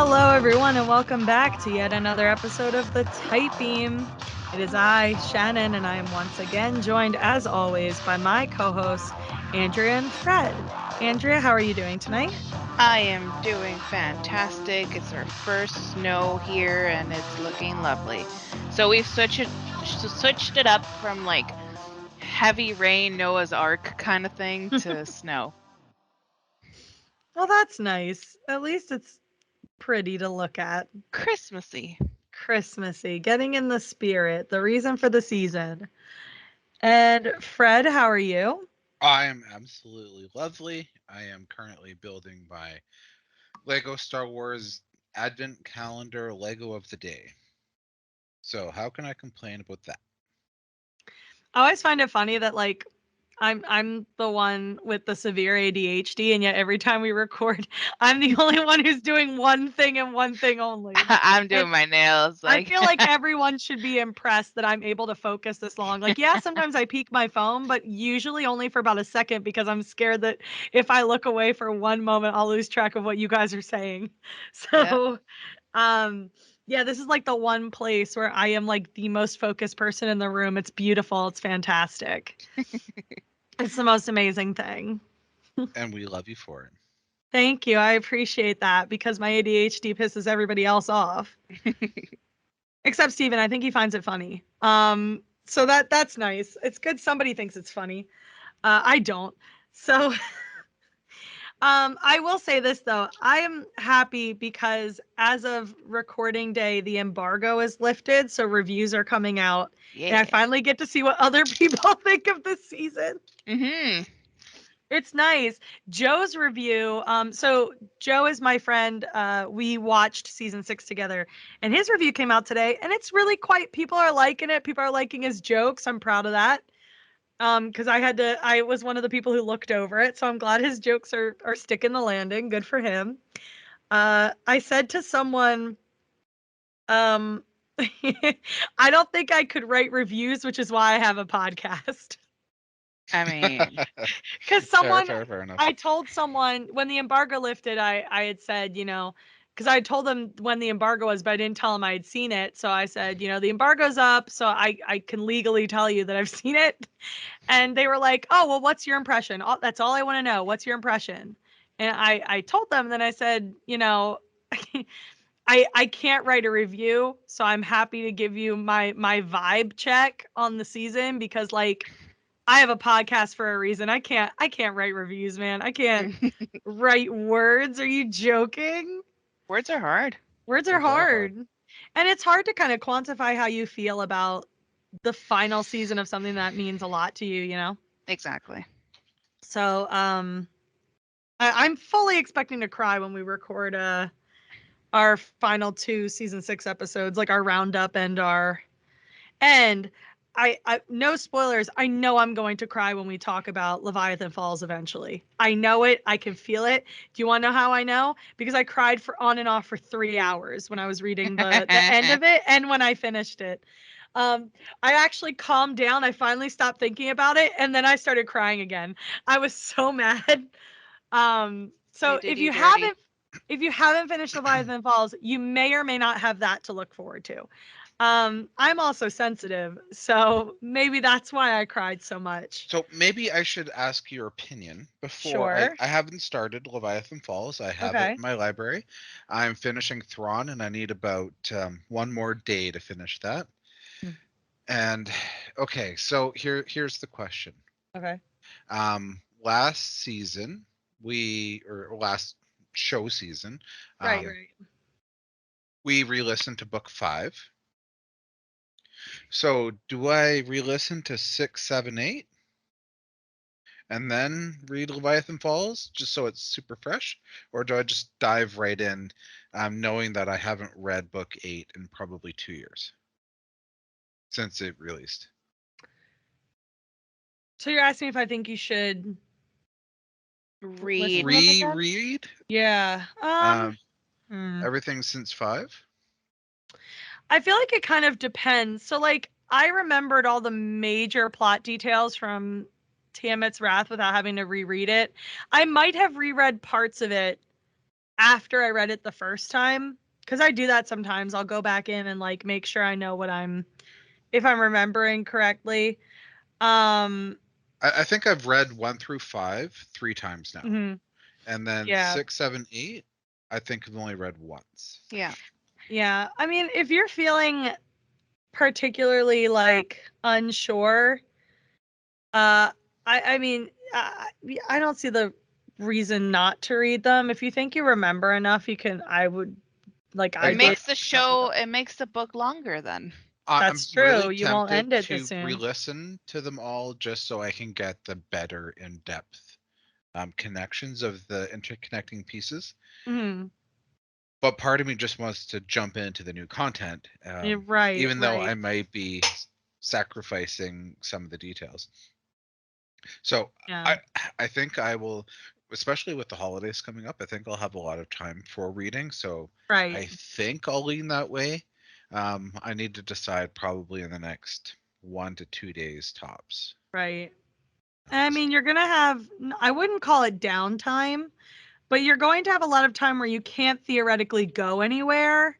Hello, everyone, and welcome back to yet another episode of the Tightbeam. It is I, Shannon, and I am once again joined, as always, by my co-hosts, Andrea and Fred. Andrea, how are you doing tonight? I am doing fantastic. It's our first snow here and it's looking lovely. So we've switched it up from like heavy rain, Noah's Ark kind of thing to snow. Well, that's nice. At least it's pretty to look at. Christmassy. Christmassy, getting in the spirit, the reason for the season. And Fred, how are you? I am absolutely lovely. I am currently building my Lego Star Wars Advent Calendar Lego of the Day. So, how can I complain about that? I always find it funny that I'm the one with the severe ADHD, and yet every time we record, I'm the only one who's doing one thing and one thing only. I'm And doing my nails I like feel like everyone should be impressed that I'm able to focus this long. Like, yeah, sometimes I peek my phone, but usually only for about a second because I'm scared that if I look away for one moment, I'll lose track of what you guys are saying. yeah. So, um, yeah, this is like the one place where I am like the most focused person in the room. It's beautiful. It's fantastic. It's the most amazing thing. And we love you for it. Thank you. I appreciate that because my ADHD pisses everybody else off. Except Steven, I think he finds it funny. So that's nice. It's good somebody thinks it's funny. I don't. So I will say this though. I am happy because as of recording day, the embargo is lifted, so reviews are coming out, and I Yeah. finally get to see what other people think of this season. Mhm. It's nice. Joe's review. So Joe is my friend. We watched season 6 together, and his review came out today, and it's really quite. People are liking it. People are liking his jokes. I'm proud of that. Because I was one of the people who looked over it, so I'm glad his jokes are sticking the landing. Good for him. I said to someone, um, I don't think I could write reviews, which is why I have a podcast. I mean, Because Fair, someone, fair, fair enough. I told someone when the embargo lifted, I had said, because I told them when the embargo was, but I didn't tell them I had seen it. So I said, the embargo's up, so I can legally tell you that I've seen it. And they were like, oh, well, what's your impression? That's all I want to know. What's your impression? And I told them, then I said, I can't write a review, so I'm happy to give you my vibe check on the season because like I have a podcast for a reason. I can't write reviews, man. I can't write words. Are you joking? words are hard. Words are Words are hard. hard. And it's hard to kind of quantify how you feel about the final season of something that means a lot to you, you know? Exactly. So, I'm fully expecting to cry when we record our final two season 6 episodes, like our roundup and our and I no spoilers. I know I'm going to cry when we talk about Leviathan Falls eventually. I know it. I can feel it. Do you want to know how I know? Because I cried for on and off for 3 hours when I was reading the end of it and when I finished it. Um, I actually calmed down. I finally stopped thinking about it, and then I started crying again. I was so mad. So It did you dirty. if you haven't finished Leviathan Falls, you may or may not have that to look forward to. I'm also sensitive, so maybe that's why I cried so much. So, maybe I should ask your opinion before Sure. I haven't started Leviathan Falls. I have it Okay. in my library. I'm finishing Thrawn, and I need about one more day to finish that. Hmm. And okay, so here's the question. Okay. Last season, or last show season, Right, um, right. we re-listened to book 5. So do I re-listen to 6, 7, 8, and then read Leviathan Falls just so it's super fresh, or do I just dive right in, knowing that I haven't read book 8 in probably 2 years since it released? So you're asking if I think you should listen Read. to them again? Reread Yeah. um, Hmm. everything since 5. I feel like it kind of depends. So like I remembered all the major plot details from Tiamat's Wrath without having to reread it. I might have reread parts of it after I read it the first time, because I do that sometimes. I'll go back in and like make sure I know if I'm remembering correctly. I think I've read 1 through 5 3 times now, mhm, and then yeah, 6, 7, 8. I think I've only read once. Yeah. yeah. I mean, if you're feeling particularly like unsure, uh, I mean, I don't see the reason not to read them. If you think you remember enough, you can. I would like I It Like, did. makes the show, it makes the book longer then. I'm That's true. really You won't tempted end it this to soon. re-listen to them all just so I can get the better in-depth connections of the interconnecting pieces. Mhm. But part of me just wants to jump into the new content, You're right, even though right. I might be sacrificing some of the details. So Yeah, I think I will, especially with the holidays coming up. I think I'll have a lot of time for reading. So I right, think I'll lean that way. I need to decide probably in the next 1 to 2 days tops. right. I mean, you're gonna have. I wouldn't call it downtime, but you're going to have a lot of time where you can't theoretically go anywhere.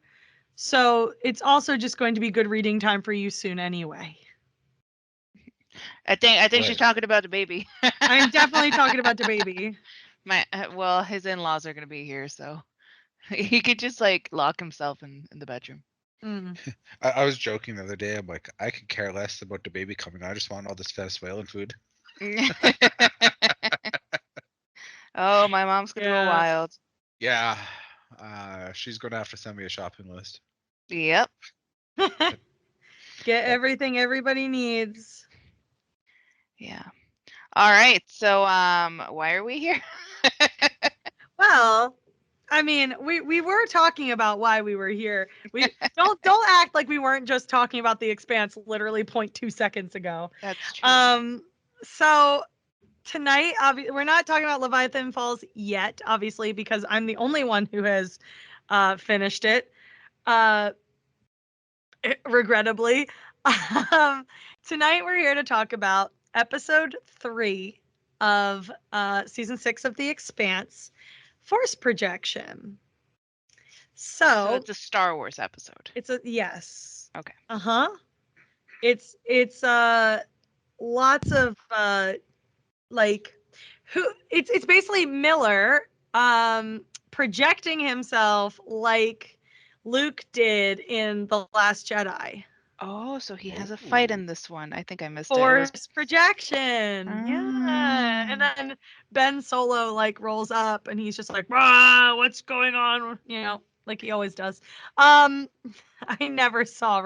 So it's also just going to be good reading time for you soon anyway. I think she's Right. talking about the baby. I'm definitely talking about the baby. Well, his in-laws are gonna be here, so he could just like lock himself in the bedroom. Mm. I was joking the other day. I'm like, I could care less about the baby coming. I just want all this Venezuelan food. Oh, my mom's gonna go Yeah. wild. Yeah. She's going to have to send me a shopping list. Yep. Get But everything everybody needs. Yeah. All right. So, why are we here? Well, I mean, we were talking about why we were here. We don't act like we weren't just talking about the Expanse literally 0.2 seconds ago. That's true. Um, so tonight, we're not talking about Leviathan Falls yet, obviously, because I'm the only one who has finished it. Uh, regrettably. Um, tonight we're here to talk about episode 3 of season 6 of The Expanse, Force Projection. So So it's a Star Wars episode. it's a yes. Okay. Uh-huh. It's lots of like who it's basically Miller projecting himself like Luke did in The Last Jedi. Oh, so he has a fight oh, in this one. I think I missed it. It was. Force projection. Yeah. And Ah. then Ben Solo like rolls up and he's just like, "Ah, what's going on?" Like he always does. Um I never saw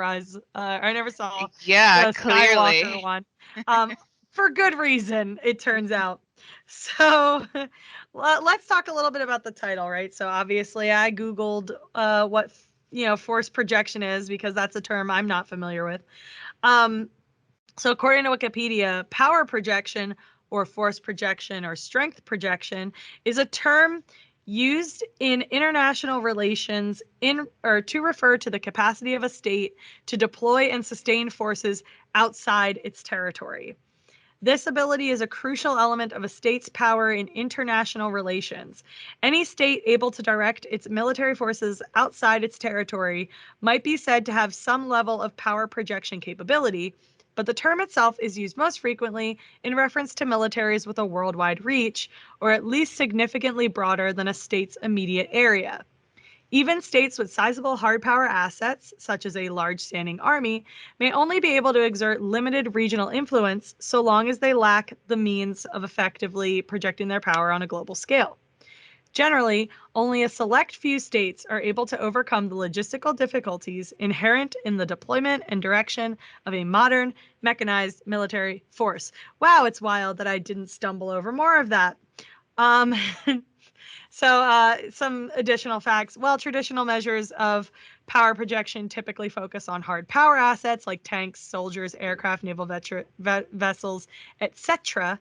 I never saw Yeah, the Skywalker clearly. one. Um for good reason, it turns out. So let's talk a little bit about the title, right? So obviously I googled what force projection is because that's a term I'm not familiar with. Um so, according to Wikipedia, power projection or force projection or strength projection is a term used in international relations in or to refer to the capacity of a state to deploy and sustain forces outside its territory. This ability is a crucial element of a state's power in international relations. Any state able to direct its military forces outside its territory might be said to have some level of power projection capability, but the term itself is used most frequently in reference to militaries with a worldwide reach, or at least significantly broader than a state's immediate area. Even states with sizable hard power assets, such as a large standing army, may only be able to exert limited regional influence so long as they lack the means of effectively projecting their power on a global scale. Generally, only a select few states are able to overcome the logistical difficulties inherent in the deployment and direction of a modern, mechanized military force. Wow, it's wild that I didn't stumble over more of that. Um, some additional facts. While traditional measures of power projection typically focus on hard power assets like tanks, soldiers, aircraft, naval vessels, etc.,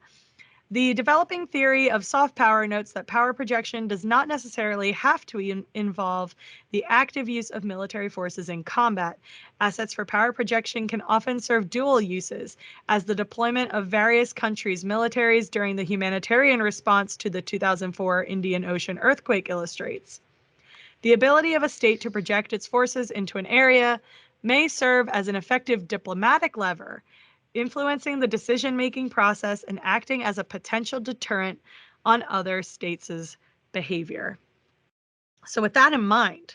The developing theory of soft power notes that power projection does not necessarily have to involve the active use of military forces in combat. Assets for power projection can often serve dual uses, as the deployment of various countries' militaries during the humanitarian response to the 2004 Indian Ocean earthquake illustrates. The ability of a state to project its forces into an area may serve as an effective diplomatic lever, influencing the decision-making process and acting as a potential deterrent on other states' behavior. So with that in mind,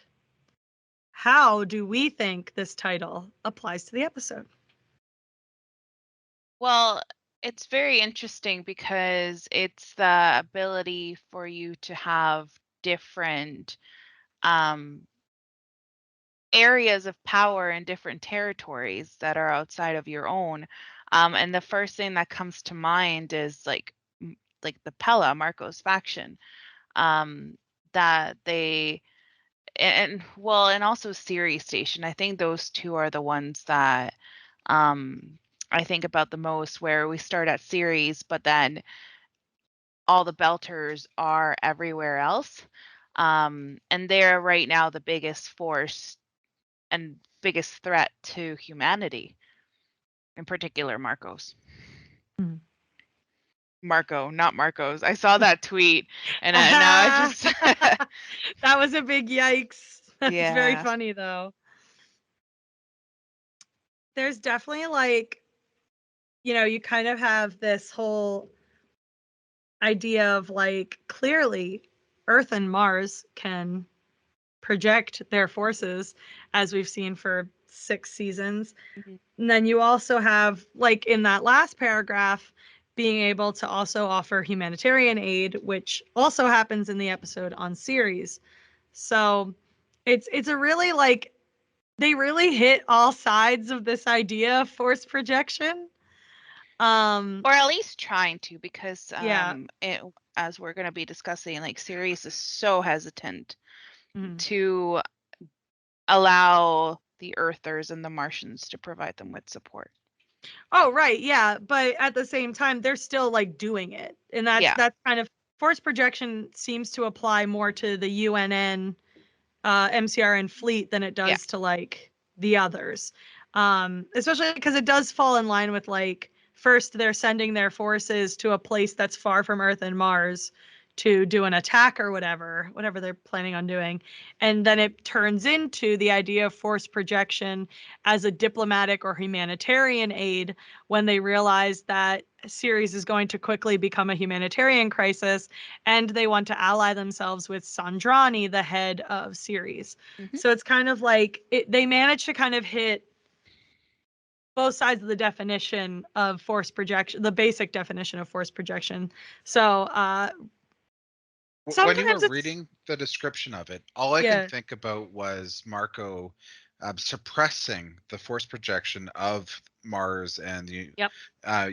how do we think this title applies to the episode? Well, it's very interesting because it's the ability for you to have different areas of power in different territories that are outside of your own. And the first thing that comes to mind is like the Pella Marco's faction. That they and also Siri Station. I think those two are the ones that I think about the most, where we start at Ceres, but then all the Belters are everywhere else. And they're right now the biggest force and biggest threat to humanity, in particular Marcos. Mm. Marco, not Marcos. I saw that tweet and now I just that was a big yikes. That's very yeah. funny though. There's definitely like, you kind of have this whole idea of like, clearly Earth and Mars can project their forces, as we've seen for 6 seasons. Mhm. And then you also have, like in that last paragraph, being able to also offer humanitarian aid, which also happens in the episode on Ceres. So it's a really like, they really hit all sides of this idea of force projection. Or at least trying to, because Yeah. as we're going to be discussing, like Ceres is so hesitant Mhm. to allow the Earthers and the Martians to provide them with support. Oh, right, yeah, but at the same time, they're still like doing it, and Yeah. that's kind of force projection seems to apply more to the UNN, MCRN fleet than it Yeah. does to like the others, especially because it does fall in line with like first they're sending their forces to a place that's far from Earth and Mars to do an attack or whatever they're planning on doing. And then it turns into the idea of force projection as a diplomatic or humanitarian aid when they realize that Ceres is going to quickly become a humanitarian crisis and they want to ally themselves with Sandrani, the head of Ceres. Mhm. So it's kind of like they managed to kind of hit both sides of the definition of force projection, the basic definition of force projection. So When you were sometimes it's, reading the description of it, all I could yeah. think about was Marco suppressing the force projection of Mars and the Yep. uh,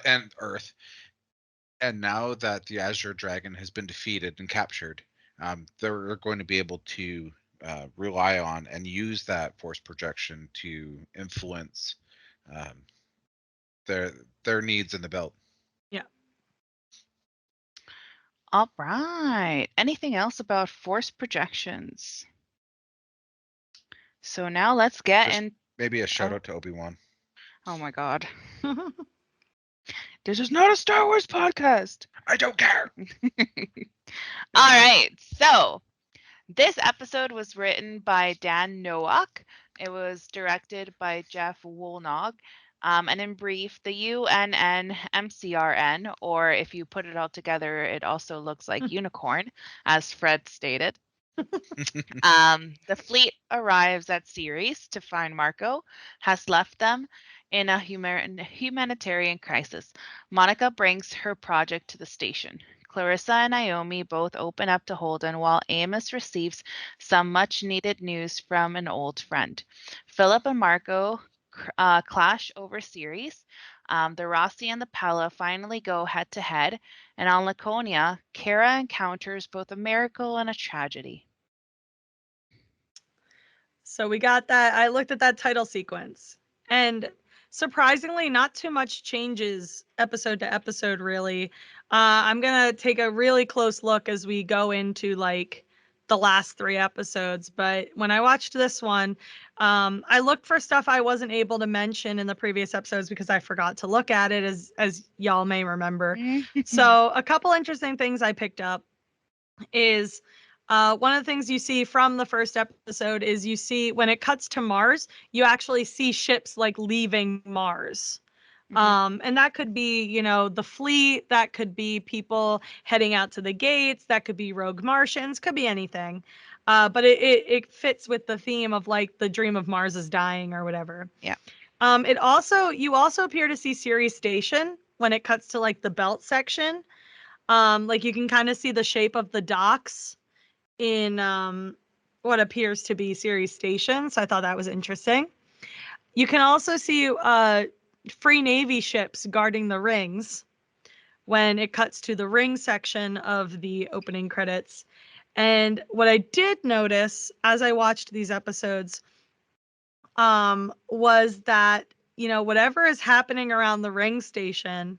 and Earth. And now that the Azure Dragon has been defeated and captured, they're going to be able to rely on and use that force projection to influence um, their needs in the belt. Yeah. All right. Anything else about force projections? So now let's get Just in. maybe a shout Oh, out to Obi-Wan. oh my God. This is not a Star Wars podcast. I don't care. All right. So this episode was written by Dan Nowak. It was directed by Jeff Woolnog. And in brief, the UNNMCRN, or if you put it all together, it also looks like unicorn, as Fred stated. The fleet arrives at Ceres to find Marco has left them in a humanitarian crisis. Monica brings her project to the station. Clarissa and Naomi both open up to Holden while Amos receives some much needed news from an old friend. Philip and Marco clash over Ceres. The Rossi and the Pella finally go head to head, and on Laconia, Kara encounters both a miracle and a tragedy. So we got that. I looked at that title sequence, and surprisingly, not too much changes episode to episode, really. I'm gonna take a really close look as we go into like the last 3 episodes. But when I watched this one, I looked for stuff I wasn't able to mention in the previous episodes because I forgot to look at it, as y'all may remember. So a couple interesting things I picked up is one of the things you see from the first episode is you see when it cuts to Mars, you actually see ships like leaving Mars. And that could be, the fleet, that could be people heading out to the gates, that could be rogue Martians, could be anything. But it fits with the theme of like the dream of Mars is dying or whatever. Yeah. You also appear to see Ceres Station when it cuts to like the belt section. Like you can kind of see the shape of the docks in what appears to be Ceres Station. So I thought that was interesting. You can also see free Navy ships guarding the rings when it cuts to the ring section of the opening credits. And what I did notice as I watched these episodes was that, whatever is happening around the ring station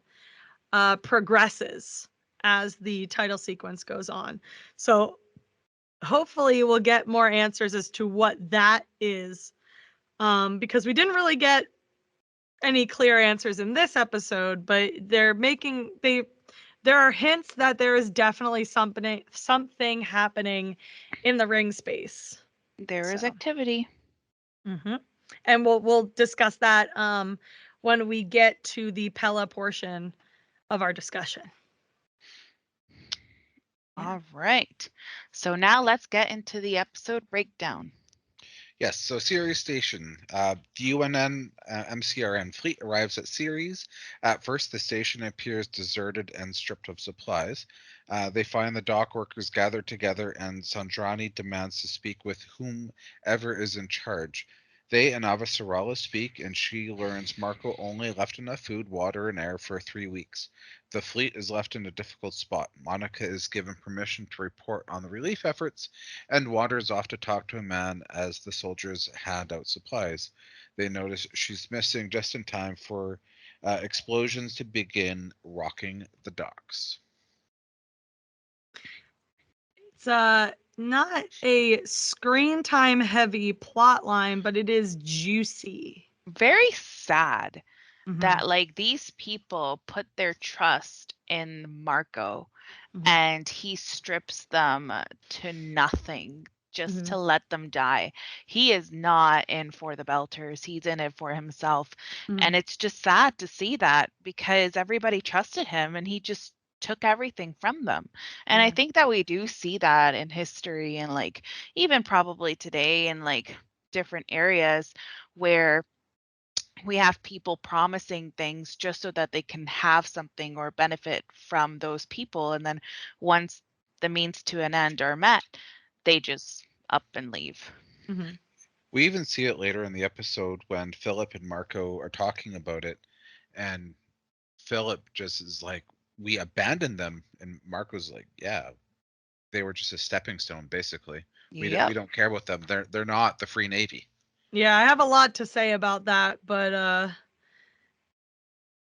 progresses as the title sequence goes on. So hopefully we'll get more answers as to what that is, because we didn't really get any clear answers in this episode, but there are hints that there is definitely something happening in the ring space. There is activity. Mm-hmm. And we'll discuss that when we get to the Pella portion of our discussion. All right. So now let's get into the episode breakdown. Yes, so Ceres Station. The UNN MCRN fleet arrives at Ceres. At first, the station appears deserted and stripped of supplies. They find the dock workers gathered together, and Sandrani demands to speak with whomever is in charge. They and Avasarala speak, and she learns Marco only left enough food, water, and air for 3 weeks. The fleet is left in a difficult spot. Monica is given permission to report on the relief efforts, and wanders off to talk to a man as the soldiers hand out supplies. They notice she's missing just in time for explosions to begin rocking the docks. It's not a screen time heavy plot line, but it is juicy. Very sad Mm-hmm. that like these people put their trust in Marco Mm-hmm. and he strips them to nothing just Mm-hmm. to let them die. He is not in for the Belters. He's in it for himself. Mm-hmm. And it's just sad to see that because everybody trusted him and he just took everything from them. And I think that we do see that in history and like even probably today in like different areas where we have people promising things just so that they can have something or benefit from those people. And then once the means to an end are met, they just up and leave. Mm-hmm. We even see it later in the episode when Philip and Marco are talking about it, and Philip just is like, "We abandoned them," and Marco's like, "Yeah, they were just a stepping stone, basically. We don't care about them. They're not the Free Navy." Yeah, I have a lot to say about that, but I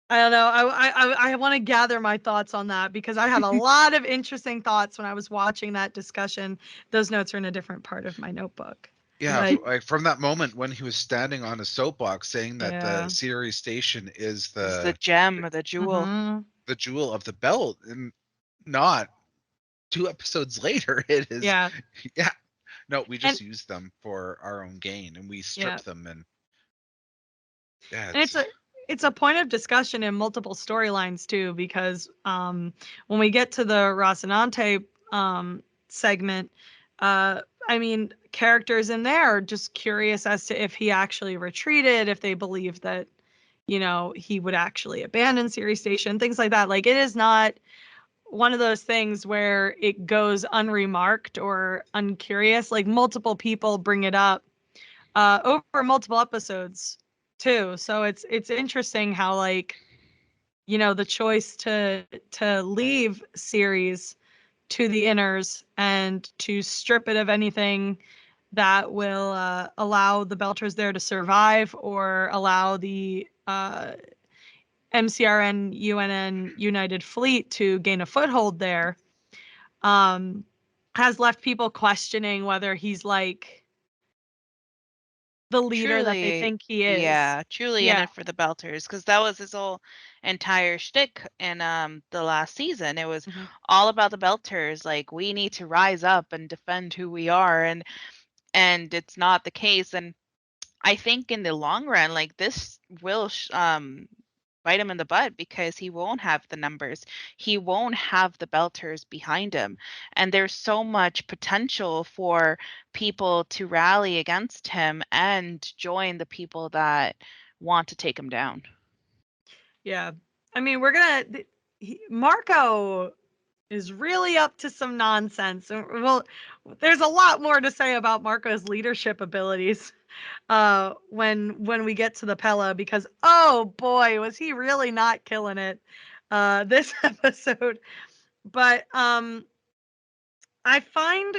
don't know. I want to gather my thoughts on that because I have a lot of interesting thoughts when I was watching that discussion. Those notes are in a different part of my notebook. Yeah, like from that moment when he was standing on a soapbox saying that the Ceres Station is the gem, the jewel. Mm-hmm. the jewel of the belt, and not 2 episodes later it is. Yeah. No, we just use them for our own gain, and we strip them, and it's a point of discussion in multiple storylines too, because when we get to the Rocinante segment, I mean, characters in there are just curious as to if he actually retreated, if they believe that, he would actually abandon Ceres Station, things like that. Like, it is not one of those things where it goes unremarked or uncurious. Like, multiple people bring it up over multiple episodes too. So it's interesting how, like, the choice to leave Ceres to the inners and to strip it of anything that will allow the Belters there to survive or allow the MCRN UNN United Fleet to gain a foothold there, has left people questioning whether he's like the leader that they Truly, think he is. yeah, truly in Yeah. it for the Belters, because that was his whole entire shtick in the last season. It was Mm-hmm. all about the Belters, like we need to rise up and defend who we are, and it's not the case. And I think in the long run, like this will bite him in the butt because he won't have the numbers. He won't have the Belters behind him. And there's so much potential for people to rally against him and join the people that want to take him down. Yeah. I mean, Marco is really up to some nonsense. Well, there's a lot more to say about Marco's leadership abilities when we get to the Pella, because oh boy, was he really not killing it this episode. But I find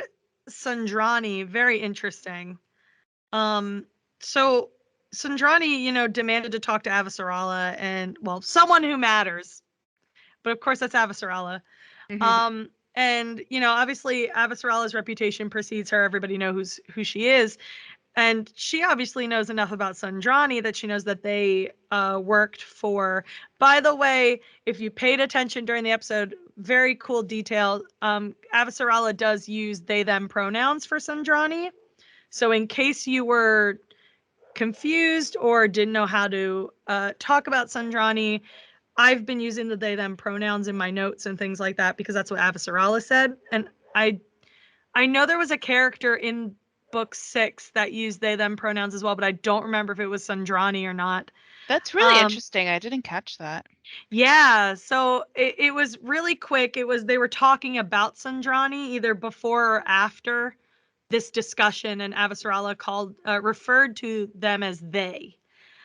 Sandrani very interesting. Um, so Sandrani, demanded to talk to Avasarala and, well, someone who matters. But of course, that's Avasarala. And obviously, Avasarala's reputation precedes her. Everybody knows who she is, and she obviously knows enough about Sandrani that she knows that they worked for. By the way, if you paid attention during the episode, very cool detail. Avasarala does use they them pronouns for Sandrani. So in case you were confused or didn't know how to talk about Sandrani, I've been using the they them pronouns in my notes and things like that because that's what Avasarala said. And I know there was a character in book 6 that used they them pronouns as well, but I don't remember if it was Sandrani or not. That's really interesting. I didn't catch that. Yeah, so it was really quick. They were talking about Sandrani either before or after this discussion, and Avasarala referred to them as they.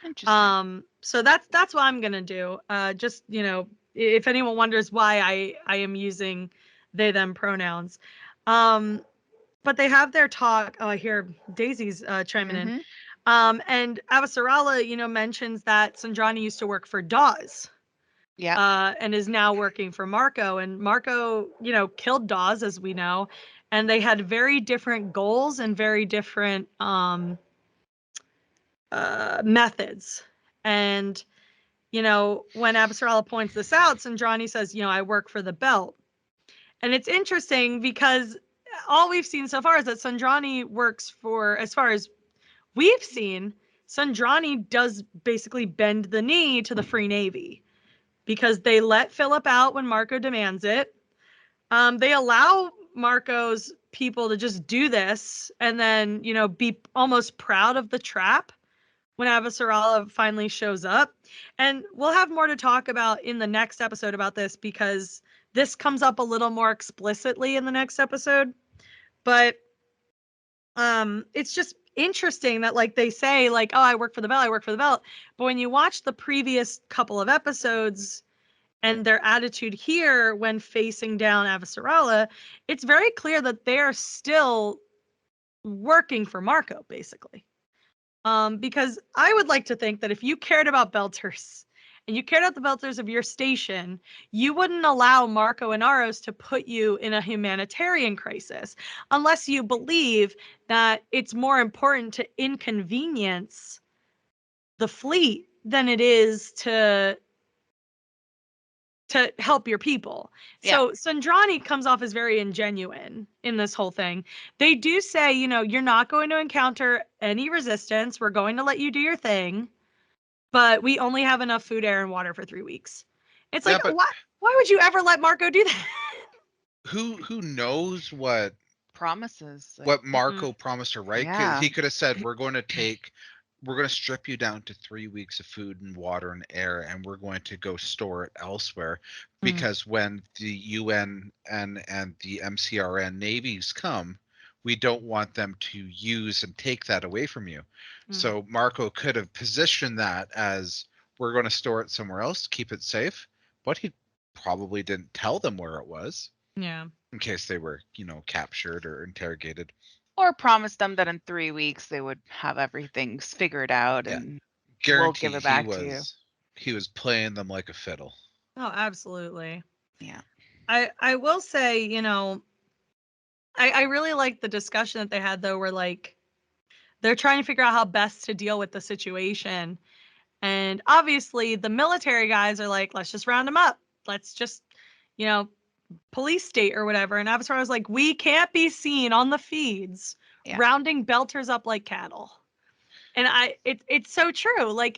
Interesting. So that's what I'm gonna do. Just if anyone wonders why I am using they them pronouns. But they have their talk. Oh, I hear Daisy's chiming in. And Avasarala, mentions that Sandrani used to work for Dawes. Yeah. And is now working for Marco. And Marco, killed Dawes, as we know. And they had very different goals and very different methods. And, when Avasarala points this out, Sandrani says, I work for the belt. And it's interesting because all we've seen so far is that Sandrani works for, as far as we've seen, Sandrani does basically bend the knee to the Free Navy because they let Philip out when Marco demands it. They allow Marco's people to just do this and then, be almost proud of the trap when Avasarala finally shows up. And we'll have more to talk about in the next episode about this because this comes up a little more explicitly in the next episode. But it's just interesting that like they say like, oh, I work for the belt, I work for the belt. But when you watch the previous couple of episodes and their attitude here when facing down Avasarala, it's very clear that they're still working for Marco, basically. Because I would like to think that if you cared about Belters and you cared about the Belters of your station, you wouldn't allow Marco and Aros to put you in a humanitarian crisis unless you believe that it's more important to inconvenience the fleet than it is to help your people. Yeah. So Sandrani comes off as very ingenuine in this whole thing. They do say, you're not going to encounter any resistance. We're going to let you do your thing, but we only have enough food, air, and water for 3 weeks. It's Yeah, like, but why would you ever let Marco do that? who knows what Promises. Like, what Marco promised her, right? yeah. He could have said, we're going to strip you down to 3 weeks of food and water and air, and we're going to go store it elsewhere. Because when the UN and the MCRN navies come, we don't want them to use and take that away from you. So Marco could have positioned that as, we're going to store it somewhere else, keep it safe, but he probably didn't tell them where it was Yeah. in case they were, captured or interrogated. Or promised them that in 3 weeks they would have everything figured out Yeah. and we'll Guarantee give it back to you. he was playing them like a fiddle. Oh, absolutely. Yeah. I will say, I really like the discussion that they had though, where like they're trying to figure out how best to deal with the situation. And obviously the military guys are like, let's just round them up. Let's just, you know, police state or whatever. And Avatar was like, we can't be seen on the feeds Yeah. rounding belters up like cattle. And it's so true. Like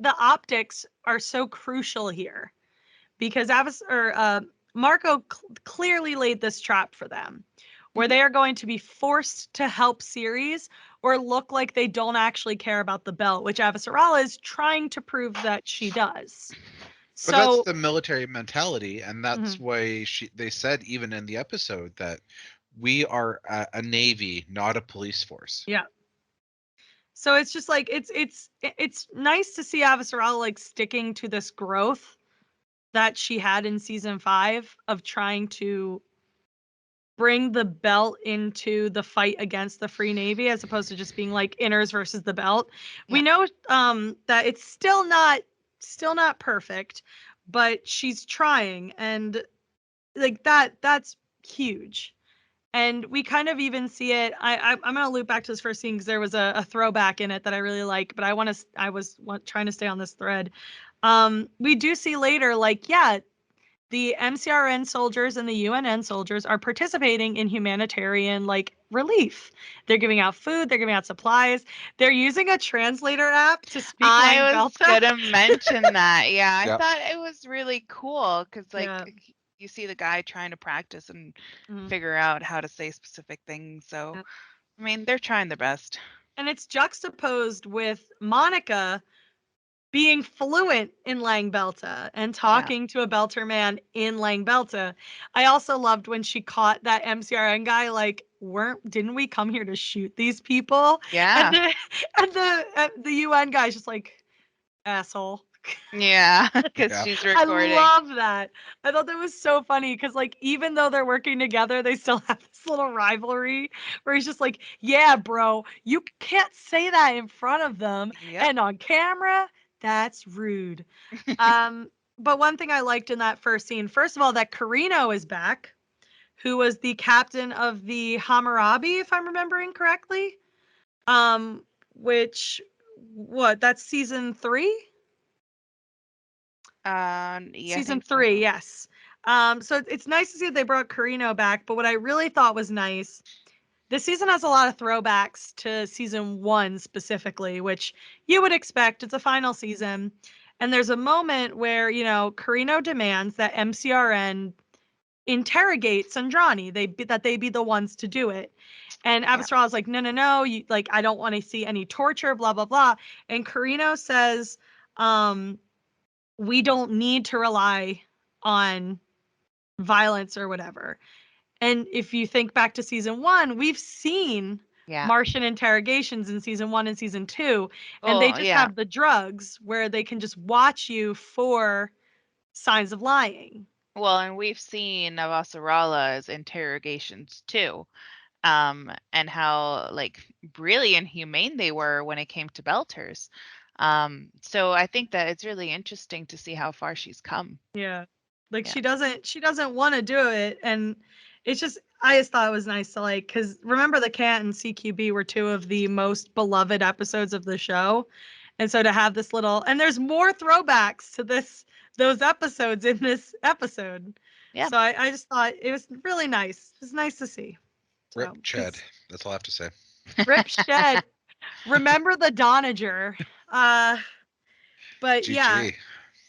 the optics are so crucial here because Marco clearly laid this trap for them, where Mhm. they are going to be forced to help Ceres or look like they don't actually care about the belt, which Avasarala is trying to prove that she does. But that's So the military mentality, and that's Mhm. why they said even in the episode that we are a navy, not a police force. Yeah. So it's just like it's nice to see Avasarala like sticking to this growth that she had in season 5 of trying to bring the belt into the fight against the Free Navy as opposed to just being like inners versus the belt. We Yeah. know that it's still not perfect, but she's trying, and like that's huge. And we kind of even see it. I'm gonna loop back to this first scene because there was a throwback in it that I really like, but I was trying to stay on this thread. We do see later, like, yeah, the MCRN soldiers and the UNN soldiers are participating in humanitarian like relief. They're giving out food, they're giving out supplies. They're using a translator app to speak I was Langbelta. gonna mention that. Yeah, I Yep. thought it was really cool because, like, Yeah. you see the guy trying to practice and Mhm. figure out how to say specific things. So, Yeah. I mean, they're trying their best. And it's juxtaposed with Monica being fluent in Langbelta and Yeah. talking to a Belter man in Langbelta. I also loved when she caught that MCRN guy like, didn't we come here to shoot these people? And Yeah. the UN guy's just like, asshole. Yeah, because Yeah. she's I recording. love that. I thought that was so funny because, like, even though they're working together, they still have this little rivalry where he's just like, yeah, bro, you can't say that in front of them. Yep. And on camera, that's rude. But one thing I liked in that first scene, first of all, that Carino is back, who was the captain of the Hammurabi, if I'm remembering correctly. Um, which, that's season 3? Yeah, I Season think so. 3, yes. So it's nice to see that they brought Carino back, but what I really thought was nice, this season has a lot of throwbacks to season 1 specifically, which you would expect. It's a final season. And there's a moment where, Carino demands that MCRN interrogate Sandrani. That they be the ones to do it. And Yeah. Avasarala is like, no, no, no, I don't want to see any torture, blah, blah, blah. And Carino says, we don't need to rely on violence or whatever. And if you think back to season 1, we've seen Yeah. Martian interrogations in season 1 and season 2, and they Oh, just yeah. have the drugs where they can just watch you for signs of lying. Well, and we've seen Avasarala's interrogations too. And how like really inhumane they were when it came to Belters. So I think that it's really interesting to see how far she's come. Yeah. Like Yeah. she doesn't want to do it, and it's just I just thought it was nice to like cuz remember the cat and CQB were two of the most beloved episodes of the show. And so to have this little and there's more throwbacks to those episodes in this episode. Yeah. So I just thought it was really nice. It was nice to see. Rip So Ched. That's all I have to say. Rip Shed, remember the Donager. Uh but yeah, GG.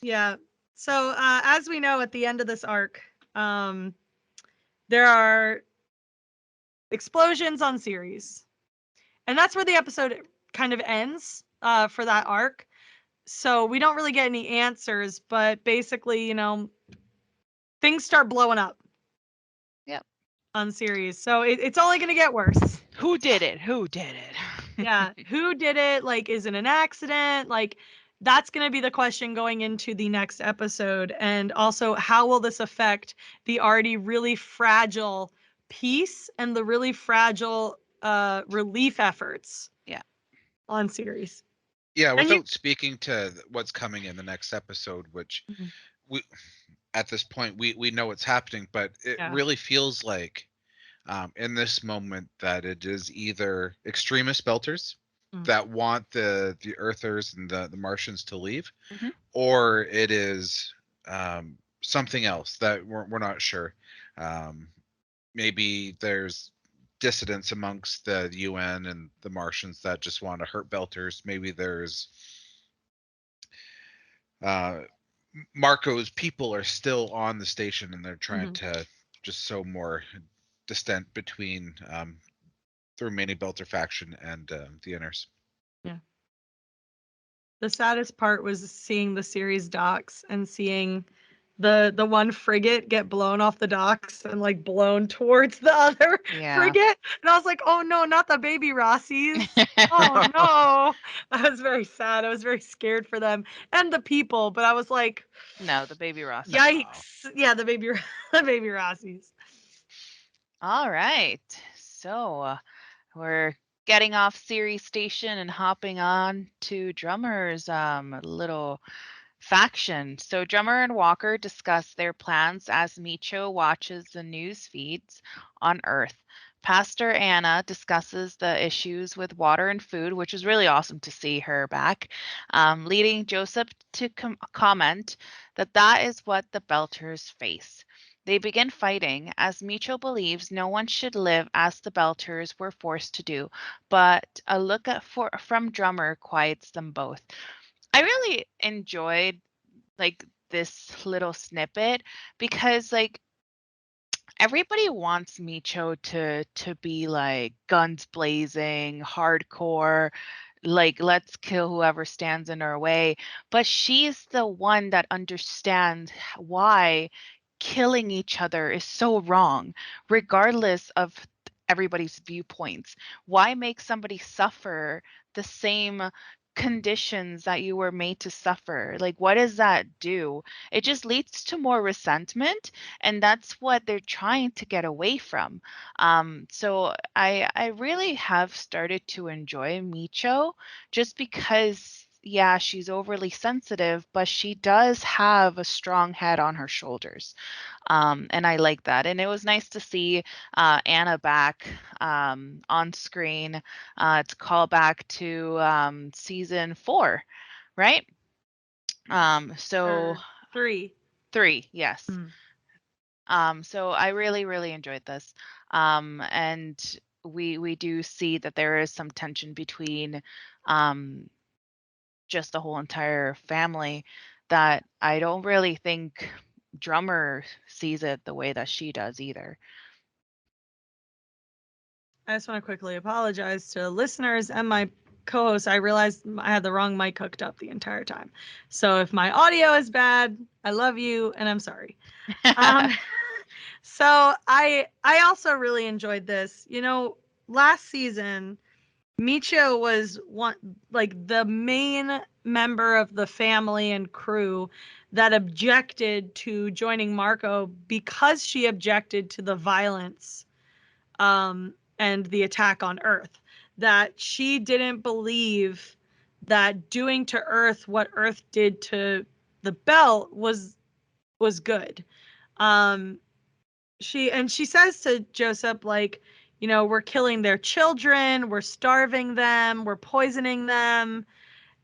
yeah. So as we know at the end of this arc, um there are explosions on Ceres. And that's where the episode kind of ends for that arc. So we don't really get any answers, but basically, things start blowing up Yep. on Ceres. So it's only going to get worse. Who did it? Who did it? Yeah. Who did it? Like, is it an accident? Like, that's going to be the question going into the next episode. And also, how will this affect the already really fragile peace and the really fragile relief efforts. Yeah. On series. Yeah, And without speaking to what's coming in the next episode, which we at this point we know what's happening, but it really feels like in this moment that it is either extremist belters that want the Earthers and the Martians to leave, or it is something else that we're not sure. Maybe there's dissidents amongst the UN and the Martians that just want to hurt belters. Maybe there's Marco's people are still on the station and they're trying to just sow more dissent between the remaining Belter faction and the Inners. Yeah. The saddest part was seeing the series docks and seeing the one frigate get blown off the docks and like blown towards the other frigate. And I was like, oh no, not the baby Rossies. Oh no. I was very sad. I was very scared for them and the people, but I was like, no, the baby Rossies. Yikes. Yeah, the baby Rossies. All right. So we're getting off Series Station and hopping on to Drummer's little faction. So Drummer and Walker discuss their plans as Micho watches the news feeds on Earth. Pastor Anna discusses the issues with water and food, which is really awesome to see her back, leading Joseph to comment that that is what the Belters face. They begin fighting as Micho believes no one should live as the Belters were forced to do, but a look from Drummer quiets them both. I really enjoyed like this little snippet because like everybody wants Micho to be like guns blazing, hardcore, like let's kill whoever stands in our way, but she's the one that understands why killing each other is so wrong regardless of everybody's viewpoints. Why make somebody suffer the same conditions that you were made to suffer? Like what does that do? It just leads to more resentment, and that's what they're trying to get away from. So I really have started to enjoy Micho just because yeah, she's overly sensitive, but she does have a strong head on her shoulders. And I like that. And it was nice to see Anna back on screen to call back to season 4, right? So 3. 3, yes. So I really, really enjoyed this. And we do see that there is some tension between just the whole entire family that I don't really think Drummer sees it the way that she does either. I just want to quickly apologize to listeners and my co-host. I realized I had the wrong mic hooked up the entire time. So if my audio is bad, I love you and I'm sorry. So I also really enjoyed this. You know, last season Micho was one like the main member of the family and crew that objected to joining Marco because she objected to the violence and the attack on Earth. That she didn't believe that doing to Earth what Earth did to the Belt was good. She says to Joseph, like, you know, we're killing their children, we're starving them, we're poisoning them.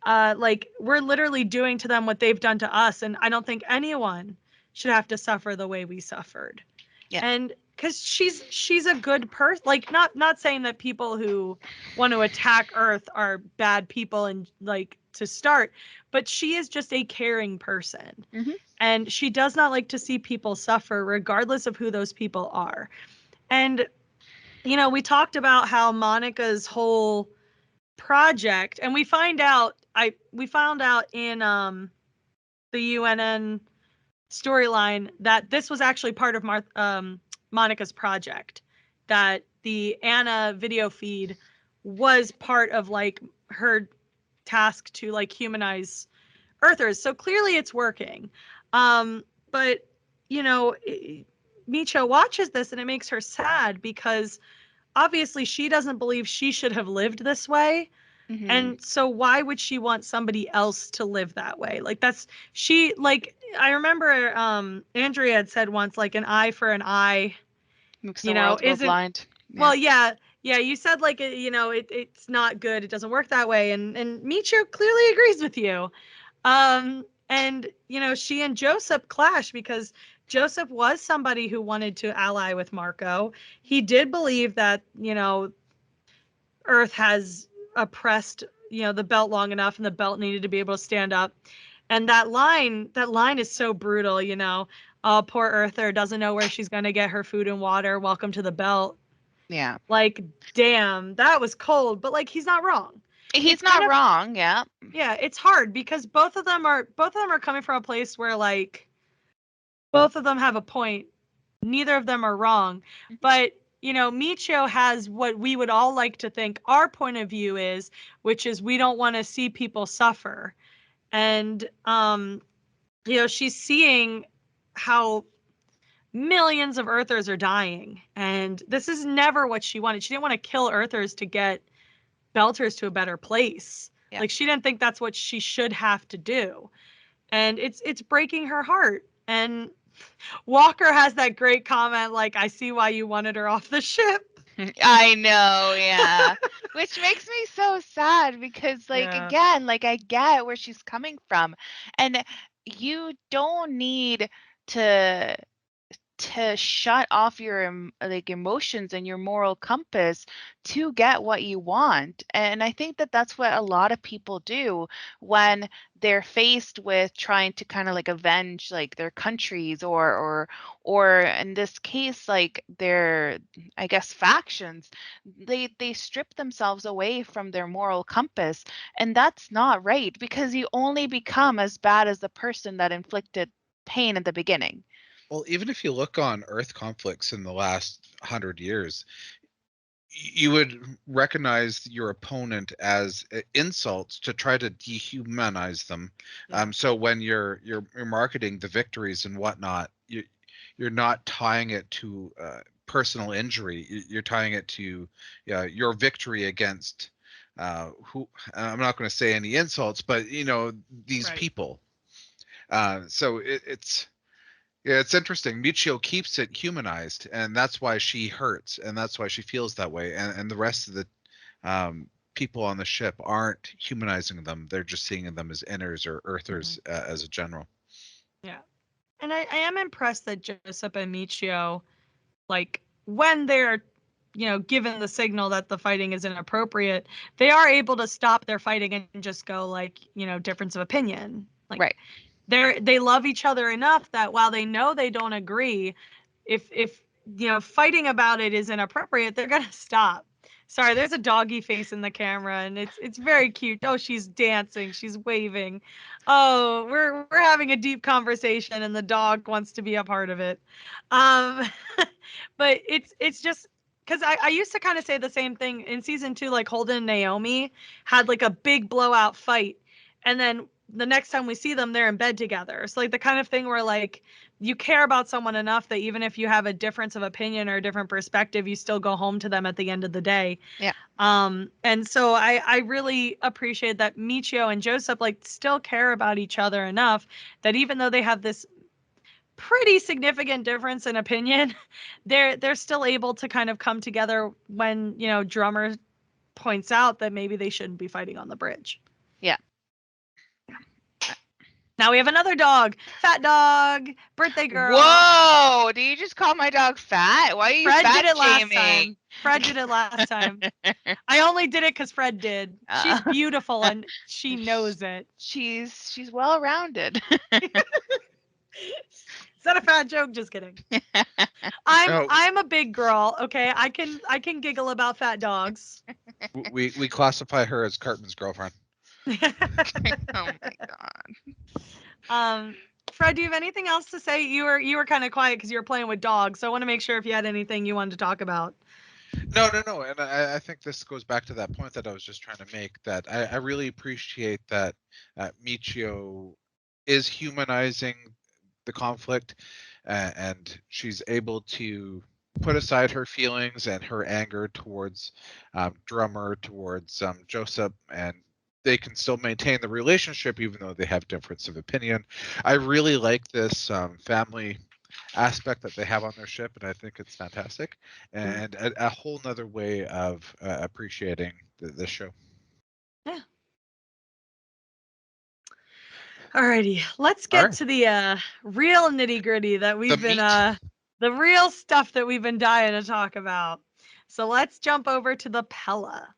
Like we're literally doing to them what they've done to us, and I don't think anyone should have to suffer the way we suffered. Yeah. And because she's a good person, like not saying that people who want to attack Earth are bad people and like to start, but she is just a caring person. And she does not like to see people suffer regardless of who those people are. And you know, we talked about how Monica's whole project, and we found out in the UNN storyline that this was actually part of Monica's project, that the Anna video feed was part of like her task to like humanize Earthers. So clearly it's working. But you know, Micho watches this and it makes her sad because obviously she doesn't believe she should have lived this way. Mhm. And so why would she want somebody else to live that way? Like I remember Andrea had said once, like, an eye for an eye, Makes you the know, world go isn't blind. well, yeah, you said like it's not good. It doesn't work that way, and Micho clearly agrees with you. And she and Joseph clash because Joseph was somebody who wanted to ally with Marco. He did believe that Earth has oppressed the belt long enough, and the belt needed to be able to stand up. And that line is so brutal. Oh, poor Earther doesn't know where she's gonna get her food and water. Welcome to the belt. Yeah. Like, damn, that was cold, but like he's not wrong. He's It's kind not of wrong, yeah. yeah, it's hard because both of them are coming from a place where like both of them have a point. Neither of them are wrong. But Michio has what we would all like to think our point of view is, which is we don't want to see people suffer. And she's seeing how millions of Earthers are dying. And this is never what she wanted. She didn't want to kill Earthers to get Belters to a better place. Yeah. Like, she didn't think that's what she should have to do. And it's breaking her heart. And Walker has that great comment, like, I see why you wanted her off the ship. I know, yeah. Which makes me so sad because, like, Yeah. again, like, I get where she's coming from. And you don't need to shut off your like emotions and your moral compass to get what you want. And I think that that's what a lot of people do when they're faced with trying to kind of like avenge like their countries or in this case like their, I guess, factions. They strip themselves away from their moral compass, and that's not right because you only become as bad as the person that inflicted pain at the beginning. Well, even if you look on Earth conflicts in the last 100 years, you would recognize your opponent as insults to try to dehumanize them. Yeah. So when you're marketing the victories and whatnot, you're not tying it to personal injury. You're tying it to your victory against who. I'm not going to say any insults, but these Right. people. So it's. Yeah, it's interesting. Michio keeps it humanized, and that's why she hurts, and that's why she feels that way. And the rest of the people on the ship aren't humanizing them; they're just seeing them as inners or earthers as a general. Yeah. And I am impressed that Joseph and Michio, like, when they're, given the signal that the fighting is inappropriate, they are able to stop their fighting and just go, like, difference of opinion. Like, Right. they love each other enough that while they know they don't agree, if fighting about it is inappropriate, they're gonna stop. Sorry, there's a doggy face in the camera, and it's very cute. Oh, she's dancing, she's waving. Oh, we're having a deep conversation, and the dog wants to be a part of it. Um, but it's just because I used to kind of say the same thing in season 2, like Holden and Naomi had like a big blowout fight, and then the next time we see them, they're in bed together. It's like the kind of thing where like you care about someone enough that even if you have a difference of opinion or a different perspective, you still go home to them at the end of the day. Yeah. And so I really appreciate that Michio and Joseph like still care about each other enough that even though they have this pretty significant difference in opinion, they're still able to kind of come together when, Drummer points out that maybe they shouldn't be fighting on the bridge. Yeah. Now we have another dog, fat dog, birthday girl. Whoa! Do you just call my dog fat? Why are you Fred fat did it last shaming? time. Fred did it last time. I only did it because Fred did. She's beautiful and she knows it. She's well rounded. Is that a fat joke? Just kidding. I'm a big girl. Okay, I can giggle about fat dogs. We classify her as Cartman's girlfriend. Oh my god. Fred, do you have anything else to say? You were kind of quiet because you were playing with dogs, so I want to make sure if you had anything you wanted to talk about. No, and I think this goes back to that point that I was just trying to make. That I really appreciate that Michio is humanizing the conflict, and she's able to put aside her feelings and her anger towards Drummer, towards Joseph, and they can still maintain the relationship even though they have difference of opinion. I really like this family aspect that they have on their ship, and I think it's fantastic and a whole nother way of appreciating the show. Yeah. Alrighty, let's All get right. to the real nitty gritty that we've been meat. the real stuff that we've been dying to talk about. So let's jump over to the Pella.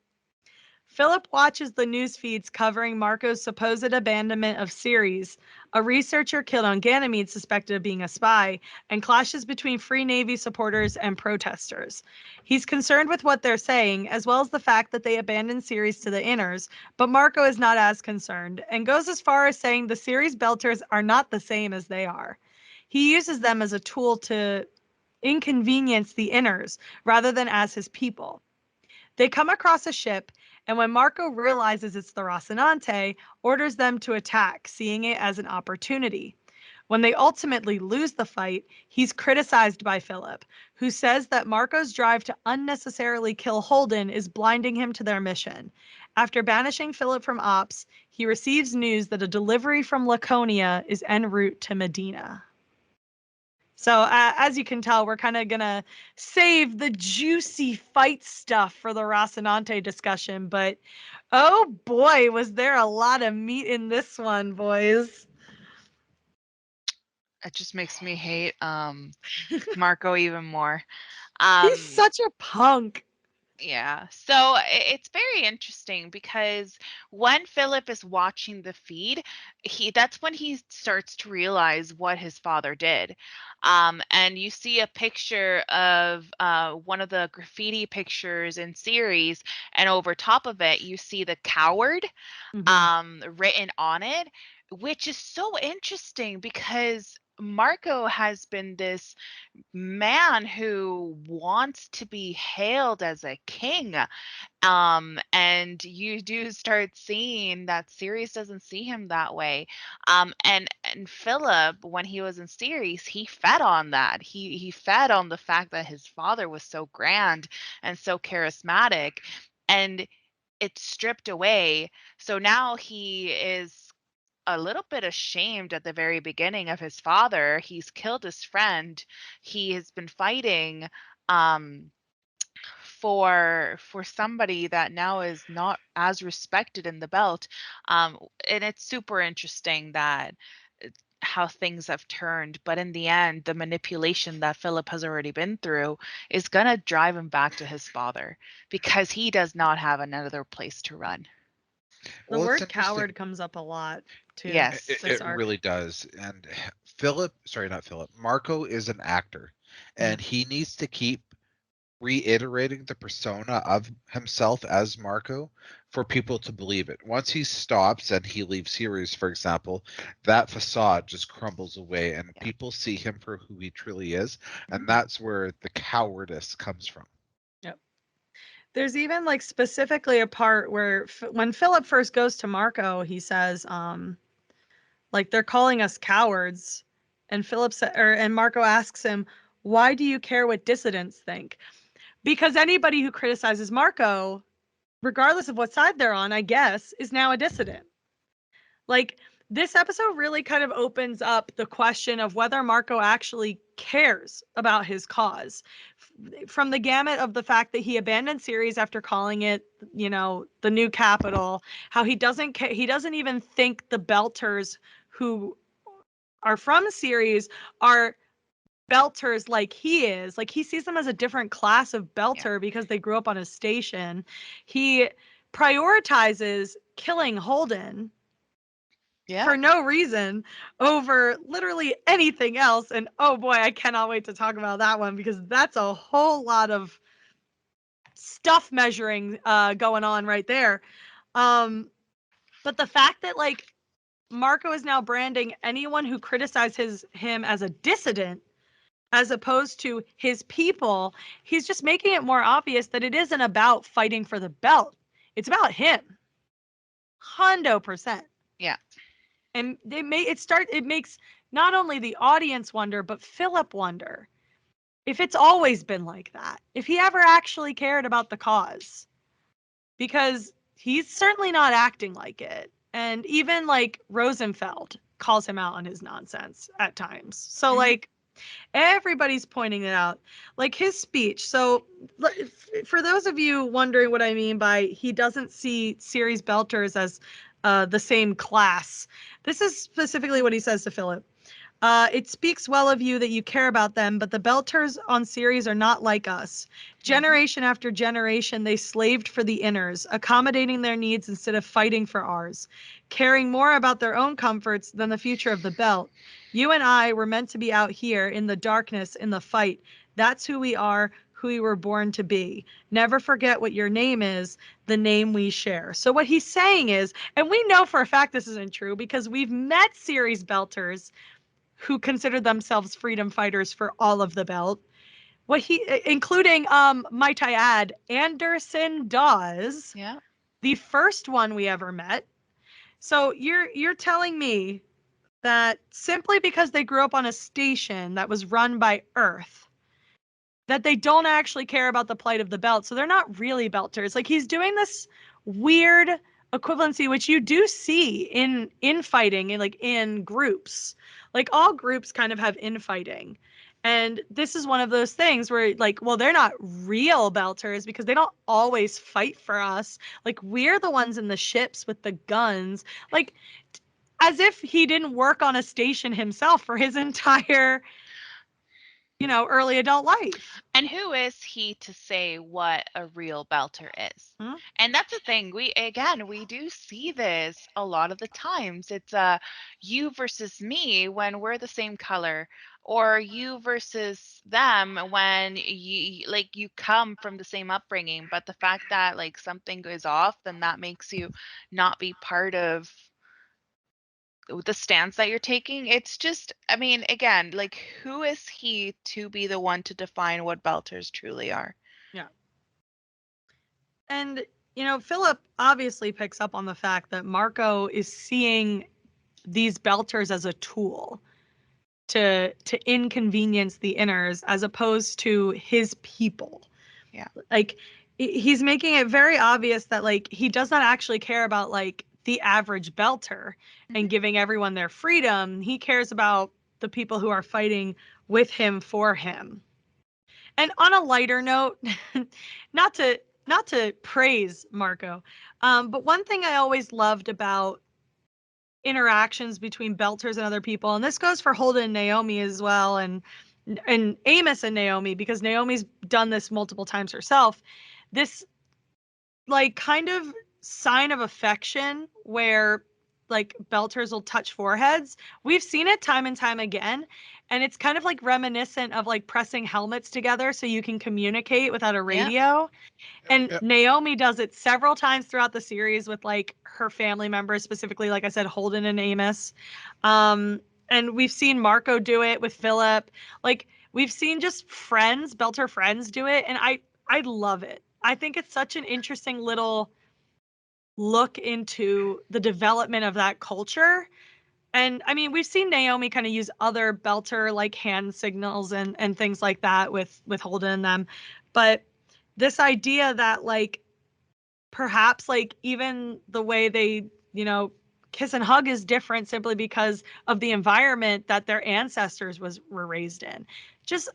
Philip watches the news feeds covering Marco's supposed abandonment of Ceres, a researcher killed on Ganymede suspected of being a spy, and clashes between Free Navy supporters and protesters. He's concerned with what they're saying, as well as the fact that they abandoned Ceres to the Inners, but Marco is not as concerned, and goes as far as saying the Ceres Belters are not the same as they are. He uses them as a tool to inconvenience the Inners, rather than as his people. They come across a ship, and when Marco realizes it's the Rocinante, orders them to attack, seeing it as an opportunity. When they ultimately lose the fight, he's criticized by Philip, who says that Marco's drive to unnecessarily kill Holden is blinding him to their mission. After banishing Philip from Ops, he receives news that a delivery from Laconia is en route to Medina. So as you can tell, we're kind of going to save the juicy fight stuff for the Rocinante discussion. But oh boy, was there a lot of meat in this one, boys. It just makes me hate Marco even more. He's such a punk. Yeah. So it's very interesting because when Philip is watching the feed, that's when he starts to realize what his father did. And you see a picture of one of the graffiti pictures in series, and over top of it, you see the coward written on it, which is so interesting because Marco has been this man who wants to be hailed as a king. And you do start seeing that Sirius doesn't see him that way. And Philip, when he was in Sirius, he fed on that. He fed on the fact that his father was so grand and so charismatic, and it's stripped away. So now he is a little bit ashamed at the very beginning of his father. He's killed his friend. He has been fighting um for somebody that now is not as respected in the belt. And it's super interesting that how things have turned, but in the end the manipulation that Philip has already been through is going to drive him back to his father because he does not have another place to run. The Well, it's word interesting. coward comes up a lot too. Yes. This It arc. really does. And not Philip, Marco is an actor, and he needs to keep reiterating the persona of himself as Marco for people to believe it. Once he stops and he leaves series, for example, that facade just crumbles away and people see him for who he truly is. And that's where the cowardice comes from. Yep. There's even like specifically a part where when Philip first goes to Marco, he says, like they're calling us cowards, and and Marco asks him, "Why do you care what dissidents think?" Because anybody who criticizes Marco, regardless of what side they're on, I guess, is now a dissident. Like this episode really kind of opens up the question of whether Marco actually cares about his cause. From the gamut of the fact that he abandoned Ceres after calling it, the new capital, how he doesn't even think the Belters who are from Ceres are Belters like he is. Like he sees them as a different class of Belter because they grew up on his station. He prioritizes killing Holden for no reason over literally anything else. And oh boy, I cannot wait to talk about that one because that's a whole lot of stuff measuring going on right there. But the fact that like Marco is now branding anyone who criticizes him as a dissident as opposed to his people, he's just making it more obvious that it isn't about fighting for the belt. It's about him. 100%. Yeah. And it makes not only the audience wonder, but Philip wonder. if it's always been like that, if he ever actually cared about the cause, because he's certainly not acting like it. And even like Rosenfeld calls him out on his nonsense at times. So like everybody's pointing it out, like his speech. So for those of you wondering what I mean by he doesn't see series belters as the same class, this is specifically what he says to Philip. It speaks well of you that you care about them, but the Belters on Ceres are not like us. Generation after generation, they slaved for the inners, accommodating their needs instead of fighting for ours, caring more about their own comforts than the future of the Belt. You and I were meant to be out here in the darkness, in the fight. That's who we are, who we were born to be. Never forget what your name is, the name we share. So what he's saying is, and we know for a fact this isn't true because we've met Ceres Belters who considered themselves freedom fighters for all of the belt. What he, including, might I add, Anderson Dawes, the first one we ever met. So you're telling me that simply because they grew up on a station that was run by Earth, that they don't actually care about the plight of the belt. So they're not really belters. Like he's doing this weird equivalency, which you do see in infighting and like in groups. Like all groups kind of have infighting. And this is one of those things where like, well, they're not real belters because they don't always fight for us. Like we're the ones in the ships with the guns. Like as if he didn't work on a station himself for his entire early adult life. And who is he to say what a real belter is? And that's the thing. We do see this a lot of the times. It's you versus me when we're the same color, or you versus them when you come from the same upbringing. But the fact that like something goes off, then that makes you not be part of the stance that you're taking. It's just, I mean, again, like who is he to be the one to define what belters truly are? Yeah. And Philip obviously picks up on the fact that Marco is seeing these belters as a tool to inconvenience the inners as opposed to his people. Yeah. Like he's making it very obvious that like he does not actually care about like the average belter and giving everyone their freedom. He cares about the people who are fighting with him for him. And on a lighter note, not to praise Marco, but one thing I always loved about interactions between belters and other people, and this goes for Holden and Naomi as well, and Amos and Naomi, because Naomi's done this multiple times herself. This like kind of sign of affection where like belters will touch foreheads. We've seen it time and time again. And it's kind of like reminiscent of like pressing helmets together so you can communicate without a radio. And Naomi does it several times throughout the series with like her family members, specifically, like I said, Holden and Amos. And we've seen Marco do it with Philip. Like we've seen just friends, belter friends do it. And I love it. I think it's such an interesting little look into the development of that culture. And I mean, we've seen Naomi kind of use other belter like hand signals and things like that with Holden and them. But this idea that like perhaps like even the way they, kiss and hug is different simply because of the environment that their ancestors were raised in. Just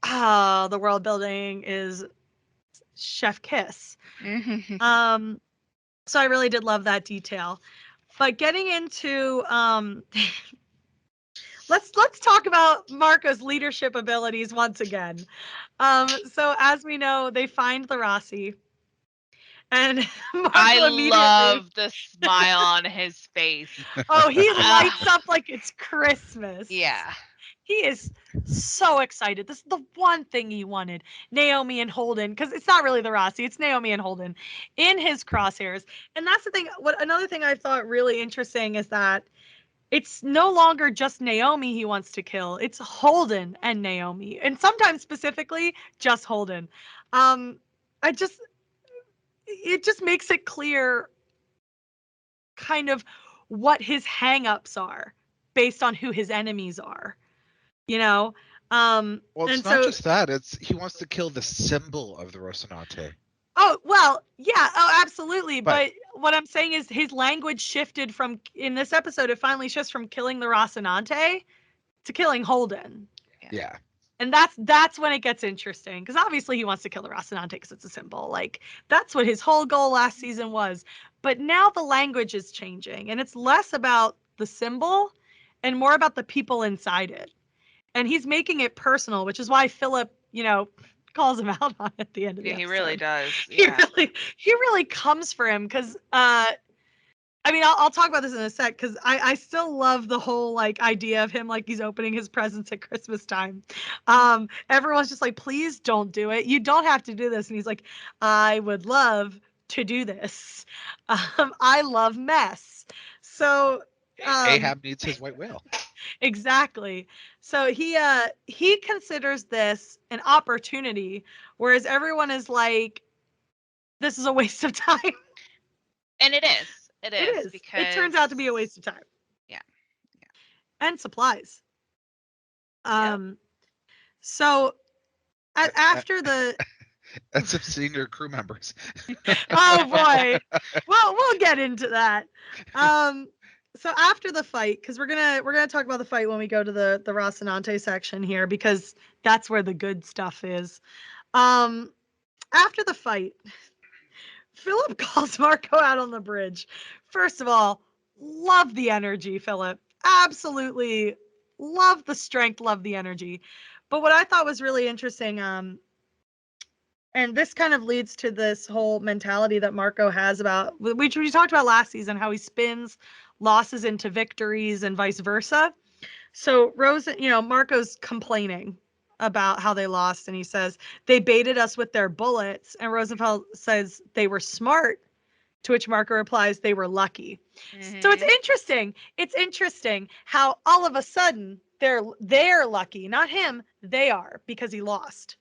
the world building is chef kiss. So I really did love that detail. But getting into let's talk about Marco's leadership abilities once again. So as we know, they find the Rossi. And Marco I immediately love the smile on his face. Oh, he lights up like it's Christmas. Yeah. He is so excited. This is the one thing he wanted. Naomi and Holden, because it's not really the Rossi, it's Naomi and Holden in his crosshairs. And that's the thing. Another thing I thought really interesting is that it's no longer just Naomi he wants to kill. It's Holden and Naomi. And sometimes specifically just Holden. It just makes it clear kind of what his hangups are based on who his enemies are. Well, it's And not so just that. It's he wants to kill the symbol of the Rocinante. oh, well, yeah, oh, absolutely. But But what I'm saying is his language shifted from in this episode, it finally shifts from killing the Rocinante to killing Holden. yeah. And that's when it gets interesting because obviously he wants to kill the Rocinante because it's a symbol. Like that's what his whole goal last season was. But now the language is changing and it's less about the symbol and more about the people inside it. And he's making it personal, which is why Philip, calls him out on it at the end of the Yeah, episode. he really does. He Yeah. really comes for him because I mean, I'll talk about this in a sec because I still love the whole like idea of him like he's opening his presents at Christmas time. Everyone's just like, please don't do it. You don't have to do this. And he's like, I would love to do this. I love mess. So Ahab needs his white whale. exactly. So he considers this an opportunity, whereas everyone is like, this is a waste of time. And it is. It It is is. because It turns out to be a waste of time. Yeah. And supplies. Yep. So Uh, after the and some senior crew members. oh boy, well we'll get into that. So after the fight, because we're gonna talk about the fight when we go to the Rocinante section here because that's where the good stuff is. After the fight, Philip calls Marco out on the bridge. First of all, love the energy, Philip. Absolutely love the strength, love the energy. But what I thought was really interesting, and this kind of leads to this whole mentality that Marco has about, which we talked about last season, how he spins losses into victories and vice versa. So Marco's complaining about how they lost, and he says they baited us with their bullets, and Rosenfeld says they were smart. To which Marco replies, they were lucky. So it's Mm-hmm. interesting. It's interesting how all of a sudden they're lucky, not him. They are because he lost.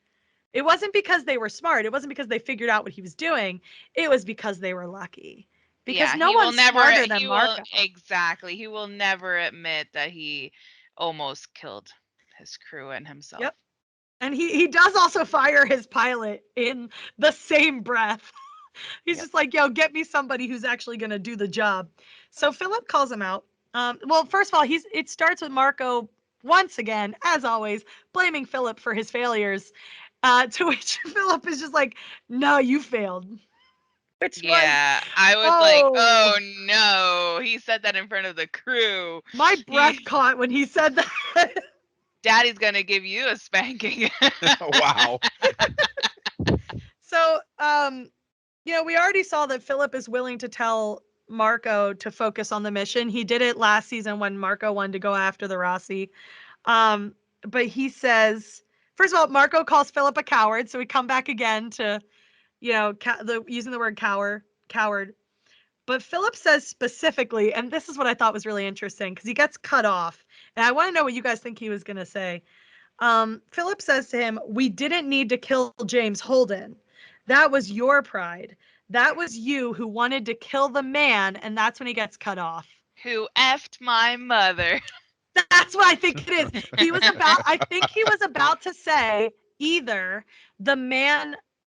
It wasn't because they were smart. It wasn't because they figured out what he was doing. It was because they were lucky. Because Yeah, no he will one's never smarter than he will Marco. exactly. He will never admit that he almost killed his crew and himself. Yep. And he does also fire his pilot in the same breath. He's Yep. just like, yo, get me somebody who's actually going to do the job. So Philip calls him out. Well, first of all, it starts with Marco once again, as always, blaming Philip for his failures. To which Philip is just like, no, you failed. Which was, Yeah, I was like, oh, "Oh no." He said that in front of the crew. my He breath caught when he said that. Daddy's going to give you a spanking. Wow. So, we already saw that Philip is willing to tell Marco to focus on the mission. He did it last season when Marco wanted to go after the Rossi. But he says, first of all, Marco calls Philip a coward. So we come back again to, using the word coward. But Philip says specifically, and this is what I thought was really interesting because he gets cut off. And I want to know what you guys think he was going to say. Philip says to him, we didn't need to kill James Holden. That was your pride. That was you who wanted to kill the man, and that's when he gets cut off. Who effed my mother. That's what I think it is. I think he was about to say either the man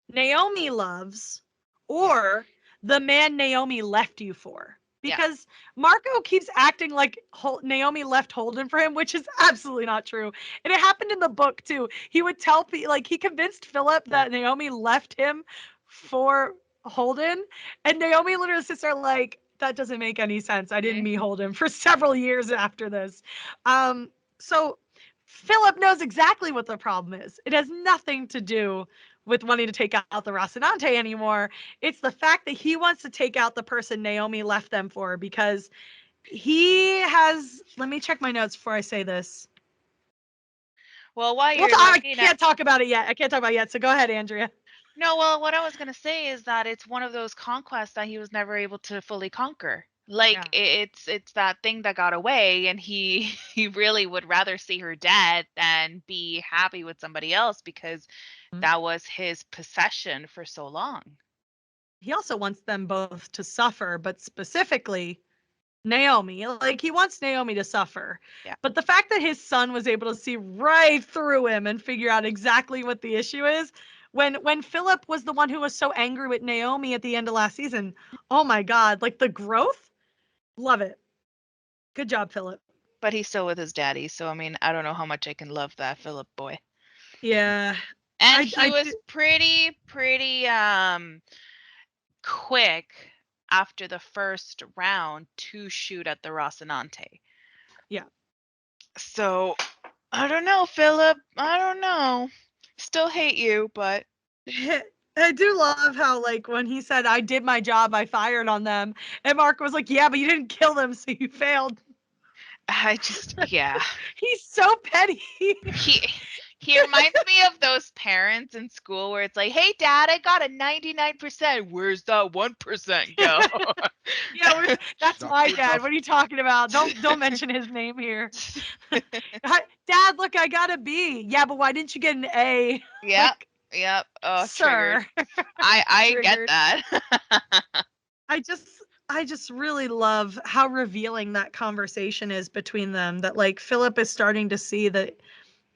Naomi loves or the man Naomi left you for. Yeah. Because Marco keeps acting like Naomi left Holden for him, which is absolutely not true. And it happened in the book too. He would tell people, like, he convinced Philip that Naomi left him for Holden. And Naomi literally sits there like, that doesn't make any sense. I didn't meet Holden for several years after this. So Philip knows exactly what the problem is. It has nothing to do with wanting to take out the Rocinante anymore. It's the fact that he wants to take out the person Naomi left them for because he has. Let me check my notes before I say this. Well, while Well, you're I looking can't talk about it yet. I can't talk about it yet. So go ahead, Andrea. No, well, what I was going to say is that it's one of those conquests that he was never able to fully conquer. Like Yeah. it's that thing that got away and he he really would rather see her dead than be happy with somebody else because that was his possession for so long. He also wants them both to suffer, but specifically Naomi. Like, he wants Naomi to suffer. Yeah. But the fact that his son was able to see right through him and figure out exactly what the issue is, when Philip was the one who was so angry with Naomi at the end of last season, oh my God, like the growth, love it. Good job, Philip. But he's still with his daddy, so I mean, I don't know how much I can love that Philip boy. Yeah. And I he was pretty quick after the first round to shoot at the Rocinante. Yeah. So I don't know, Philip. I don't know. Still hate you, but I do love how, like, when he said, I did my job, I fired on them. And Mark was like, yeah, but you didn't kill them, so you failed. I just, yeah. He's so petty. He reminds me of those parents in school where it's like, hey, Dad, I got a 99%. Where's that 1% go? Yeah, that's Not my good dad. enough. What are you talking about? Don't mention his name here. Dad, look, I got a B. Yeah, but why didn't you get an A? Yep. Yep. Oh, triggered. Sir. I get Triggered. that. I just really love how revealing that conversation is between them, that like Philip is starting to see that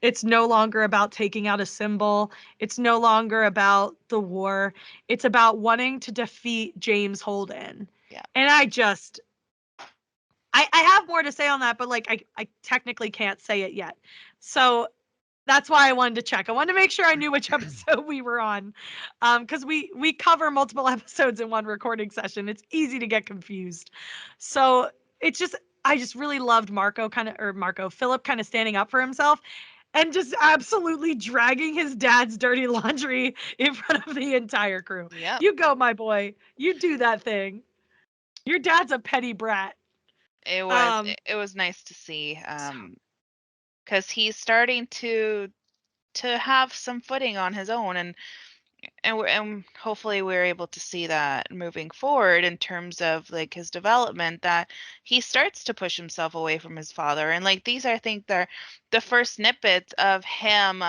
it's no longer about taking out a symbol. It's no longer about the war. It's about wanting to defeat James Holden. Yeah. And I have more to say on that, but like I technically can't say it yet. So that's why I wanted to check. I wanted to make sure I knew which episode we were on. Because we cover multiple episodes in one recording session. It's easy to get confused. So it's just I just really loved Philip kind of standing up for himself and just absolutely dragging his dad's dirty laundry in front of the entire crew. Yep. You go, my boy. You do that thing. Your dad's a petty brat. It Um, was nice to see. Because he's starting to have some footing on his own, and hopefully we're able to see that moving forward in terms of like his development, that he starts to push himself away from his father. And like these, I think, they're the first snippets of him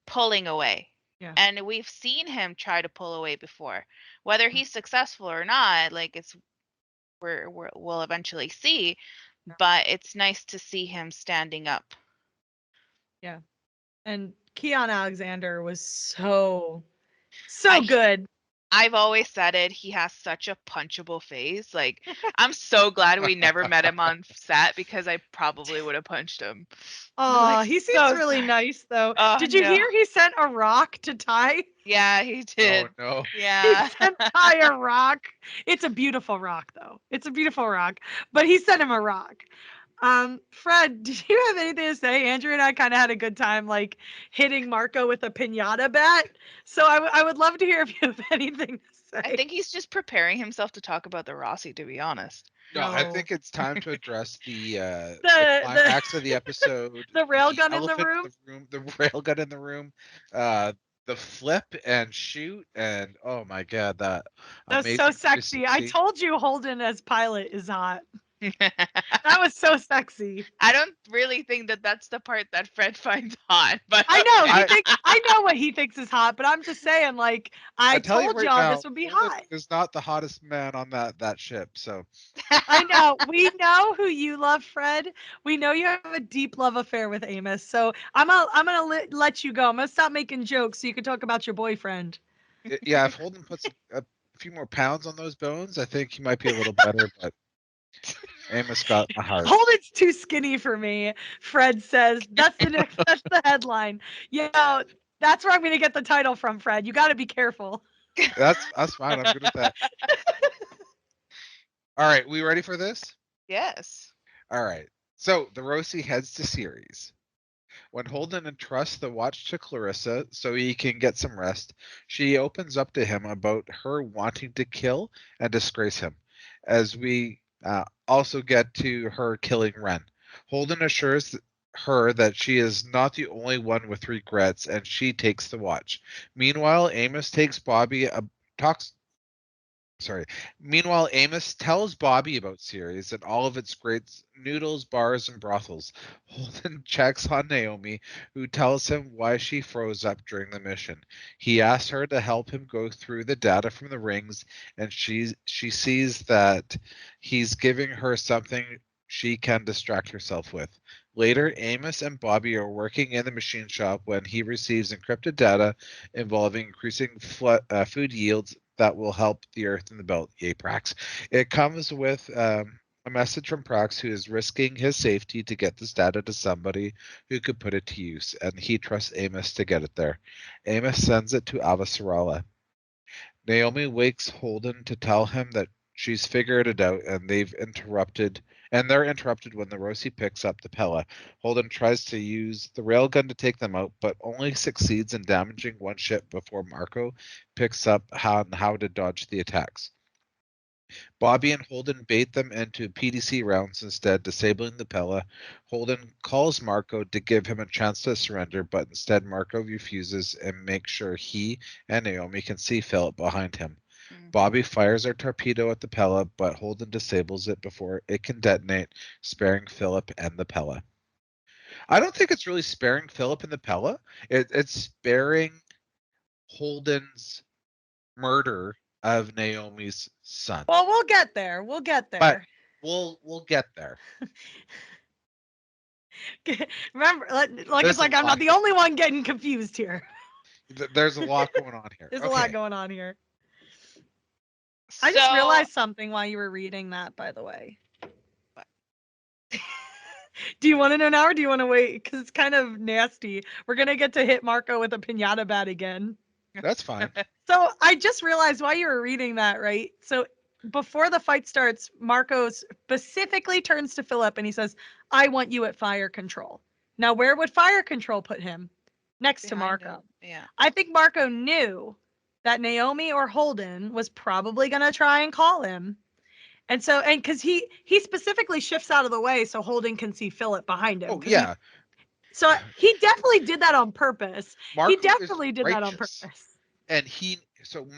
pulling away. Yeah. And we've seen him try to pull away before. Whether he's successful or not, like we'll eventually see. But it's nice to see him standing up. Yeah. And Keon Alexander was so I good. I've always said it. He has such a punchable face. Like, I'm so glad we never met him on set, because I probably would have punched him. Oh, Like, he seems so really sorry. nice though. Oh Did you no. hear he sent a rock to Ty? Yeah, he Oh did. no. He Yeah. sent Ty a rock. It's a beautiful rock though. It's a beautiful rock. But he sent him a rock. Fred, did you have anything to say? Andrew and I kind of had a good time like hitting Marco with a piñata bat. So I would love to hear if you have anything to say. I think he's just preparing himself to talk about the Rossi, to be honest. No, I No. think it's time to address the The climax of the episode, the railgun in the elephant room. in the room, the railgun in the room, uh, the flip and shoot, and oh my god, that That's so amazing sexy. I 360. told you Holden as pilot is hot. That was so sexy. I don't really think that that's the part that Fred finds hot, but I know he I- thinks I know what he thinks is hot, but I'm just saying, like, I tell you told right y'all now, this would be Holden hot. is not the hottest man on that ship. So I know. We know who you love, Fred. We know you have a deep love affair with Amos. So I'm gonna let you go. I'm gonna stop making jokes so you can talk about your boyfriend. yeah, if Holden puts a few more pounds on those bones, I think he might be a little better. But Amos got my heart. Holden's too skinny for me. Fred says that's the next. That's the headline. Yeah, that's where I'm gonna get the title from, Fred. You got to be careful. That's fine. I'm good with that. All right, we ready for this? yes. All right. So the Rosie heads to Ceres. When Holden entrusts the watch to Clarissa so he can get some rest, she opens up to him about her wanting to kill and disgrace him, as we also get to her killing Ren. Holden assures her that she is not the only one with regrets, and she takes the watch. Meanwhile, Amos takes talks Sorry. Meanwhile, Amos tells Bobby about Ceres and all of its great noodles, bars, and brothels. Holden checks on Naomi, who tells him why she froze up during the mission. He asks her to help him go through the data from the rings, and she sees that he's giving her something she can distract herself with. Later, Amos and Bobby are working in the machine shop when he receives encrypted data involving increasing food yields that will help the Earth and the Belt. Yay, Prax. It comes with a message from Prax, who is risking his safety to get this data to somebody who could put it to use, and he trusts Amos to get it there. Amos sends it to Avasarala. Naomi wakes Holden to tell him that she's figured it out, and they're interrupted when the Rosie picks up the Pella. Holden tries to use the railgun to take them out, but only succeeds in damaging one ship before Marco picks up how to dodge the attacks. Bobby and Holden bait them into PDC rounds instead, disabling the Pella. Holden calls Marco to give him a chance to surrender, but instead Marco refuses and makes sure he and Naomi can see Philip behind him. Bobby fires a torpedo at the Pella, but Holden disables it before it can detonate, sparing Philip and the Pella. I don't think it's really sparing Philip and the Pella. It's sparing Holden's murder of Naomi's son. Well, we'll get there. We'll get But there. we'll get there. Remember, like There's it's like a I'm not lot the here. only one getting confused here. There's a lot going on here. There's a lot Okay. going on here. So, I just realized something while you were reading that, by the way. What? Do you want to know now or do you want to wait? Because it's kind of nasty. We're going to get to hit Marco with a pinata bat again. That's fine. So I just realized while you were reading that, right? So before the fight starts, Marco specifically turns to Philip and he says, I want you at fire control. Now, where would fire control put him? Next to behind Marco. him, yeah. I think Marco knew that Naomi or Holden was probably going to try and call him. And so, and because he specifically shifts out of the way so Holden can see Philip behind him. Oh yeah. So he definitely did that on purpose. He Marco is definitely did that on righteous. purpose. And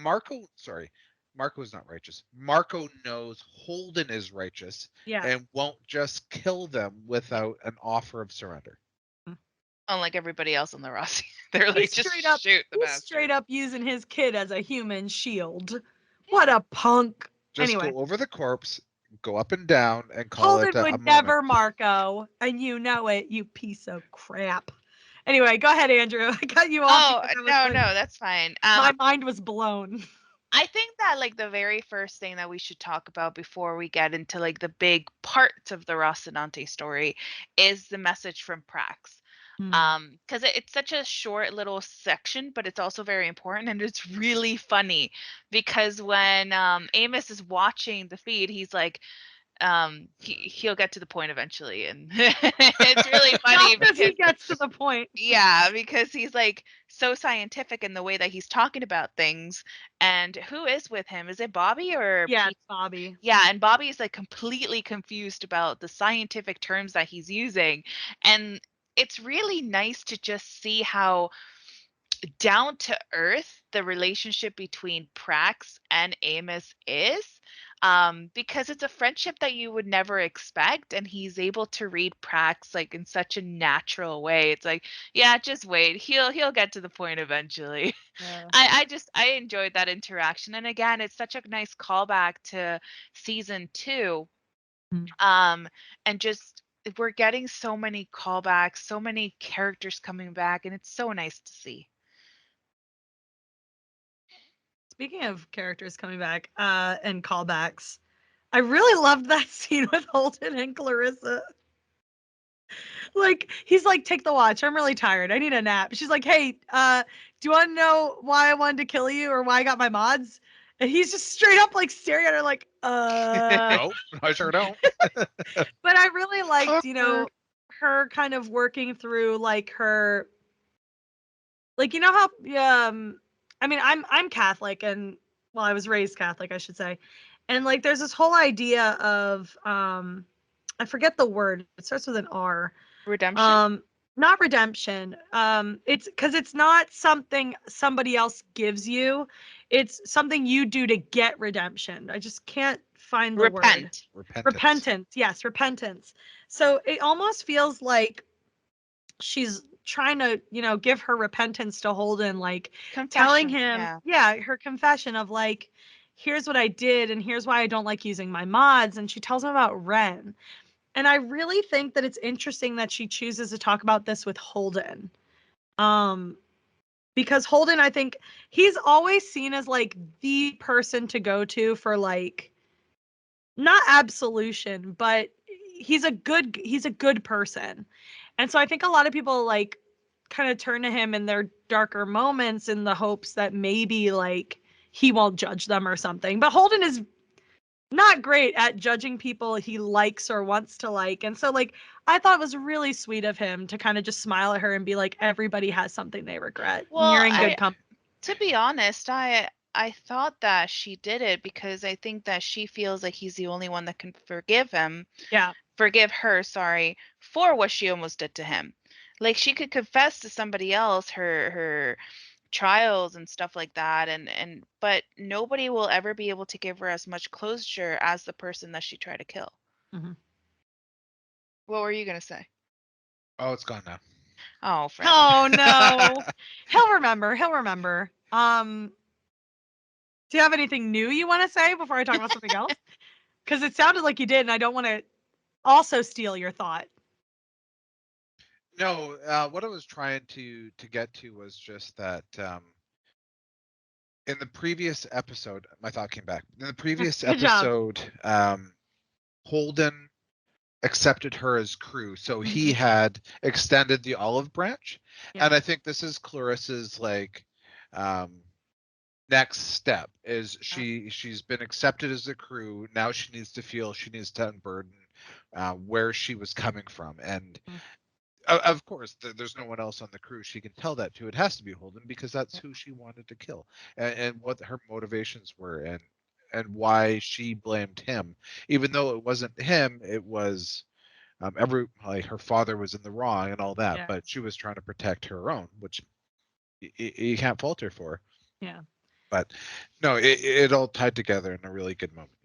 Marco is not righteous. Marco knows Holden is righteous Yeah. and won't just kill them without an offer of surrender. Unlike everybody else on the Rossi. They're like, He's just straight up, shoot the he's bastard. straight up using his kid as a human shield. What a punk. Just Anyway, go over the corpse, go up and down, and call Holden it a would moment. never Marco, and you know it, you piece of crap. Anyway, go ahead, Andrew. I cut you off. Oh, because I was no, like, no, that's fine. my mind was blown. I think that like the very first thing that we should talk about before we get into like the big parts of the Rocinante story is the message from Prax. Because it's such a short little section, but it's also very important and it's really funny because when Amos is watching the feed, he's like, he'll get to the point eventually, and it's really funny Not as he because gets to the point. yeah, because he's like so scientific in the way that he's talking about things. And who is with him? Is it Bobby or Yeah, Pete? it's Bobby. Yeah, and Bobby is like completely confused about the scientific terms that he's using. And it's really nice to just see how down to earth the relationship between Prax and Amos is. Because it's a friendship that you would never expect, and he's able to read Prax like in such a natural way. It's like, yeah, just wait, he'll get to the point eventually. Yeah. I enjoyed that interaction, and again, it's such a nice callback to season 2. And just we're getting so many callbacks, so many characters coming back, and it's so nice to see. Speaking of characters coming back and callbacks, I really loved that scene with Holden and Clarissa. Like, he's like, take the watch. I'm really tired. I need a nap. She's like, hey, do you want to know why I wanted to kill you or why I got my mods? And he's just straight up like staring at her like, No, I sure don't. But I really liked, her kind of working through like her, like, you know how, I mean, I'm Catholic and, well, I was raised Catholic, I should say. And like, there's this whole idea of, I forget the word. It starts with an R. Redemption? Not redemption. It's because it's not something somebody else gives you. It's something you do to get redemption. I just can't find the word. Repent. Repentance. Repentance. Yes, repentance. So it almost feels like she's trying to, give her repentance to Holden, like telling Confession. him, Yeah. yeah, her confession of like, here's what I did and here's why I don't like using my mods. And she tells him about Ren. And I really think that it's interesting that she chooses to talk about this with Holden. Um, because Holden, I think he's always seen as like the person to go to for like not absolution, but he's a good person. And so I think a lot of people like kind of turn to him in their darker moments in the hopes that maybe like he won't judge them or something. But Holden is not great at judging people he likes or wants to like. And so like I thought it was really sweet of him to kind of just smile at her and be like, everybody has something they regret. And Well, you're in good company. to be honest, I thought that she did it because I think that she feels like he's the only one that can Yeah. forgive her, sorry, for what she almost did to him. Like she could confess to somebody else her trials and stuff like that, and but nobody will ever be able to give her as much closure as the person that she tried to kill. Mm-hmm. What were you gonna say? Oh, it's gone now. Oh, Fred. Oh no. He'll remember. He'll remember. Do you have anything new you want to say before I talk about something else? Because it sounded like you did, and I don't want to also steal your thought. No, what I was trying to get to was just that in the previous episode, my thought came back. In the previous Good job. episode, Holden accepted her as crew, so he Mhm. had extended the olive branch, Yeah. and I think this is Clarissa's like next step is she's been accepted as a crew. Now she needs to feel she needs to unburden where she was coming from, and Mhm. of course there's no one else on the crew she can tell that to. It has to be Holden because that's Yeah. who she wanted to kill, and what her motivations were, and why she blamed him, even though it wasn't him. It was every like her father was in the wrong and all that, Yeah. but she was trying to protect her own, which you can't fault her for. Yeah. But no, it all tied together in a really good moment.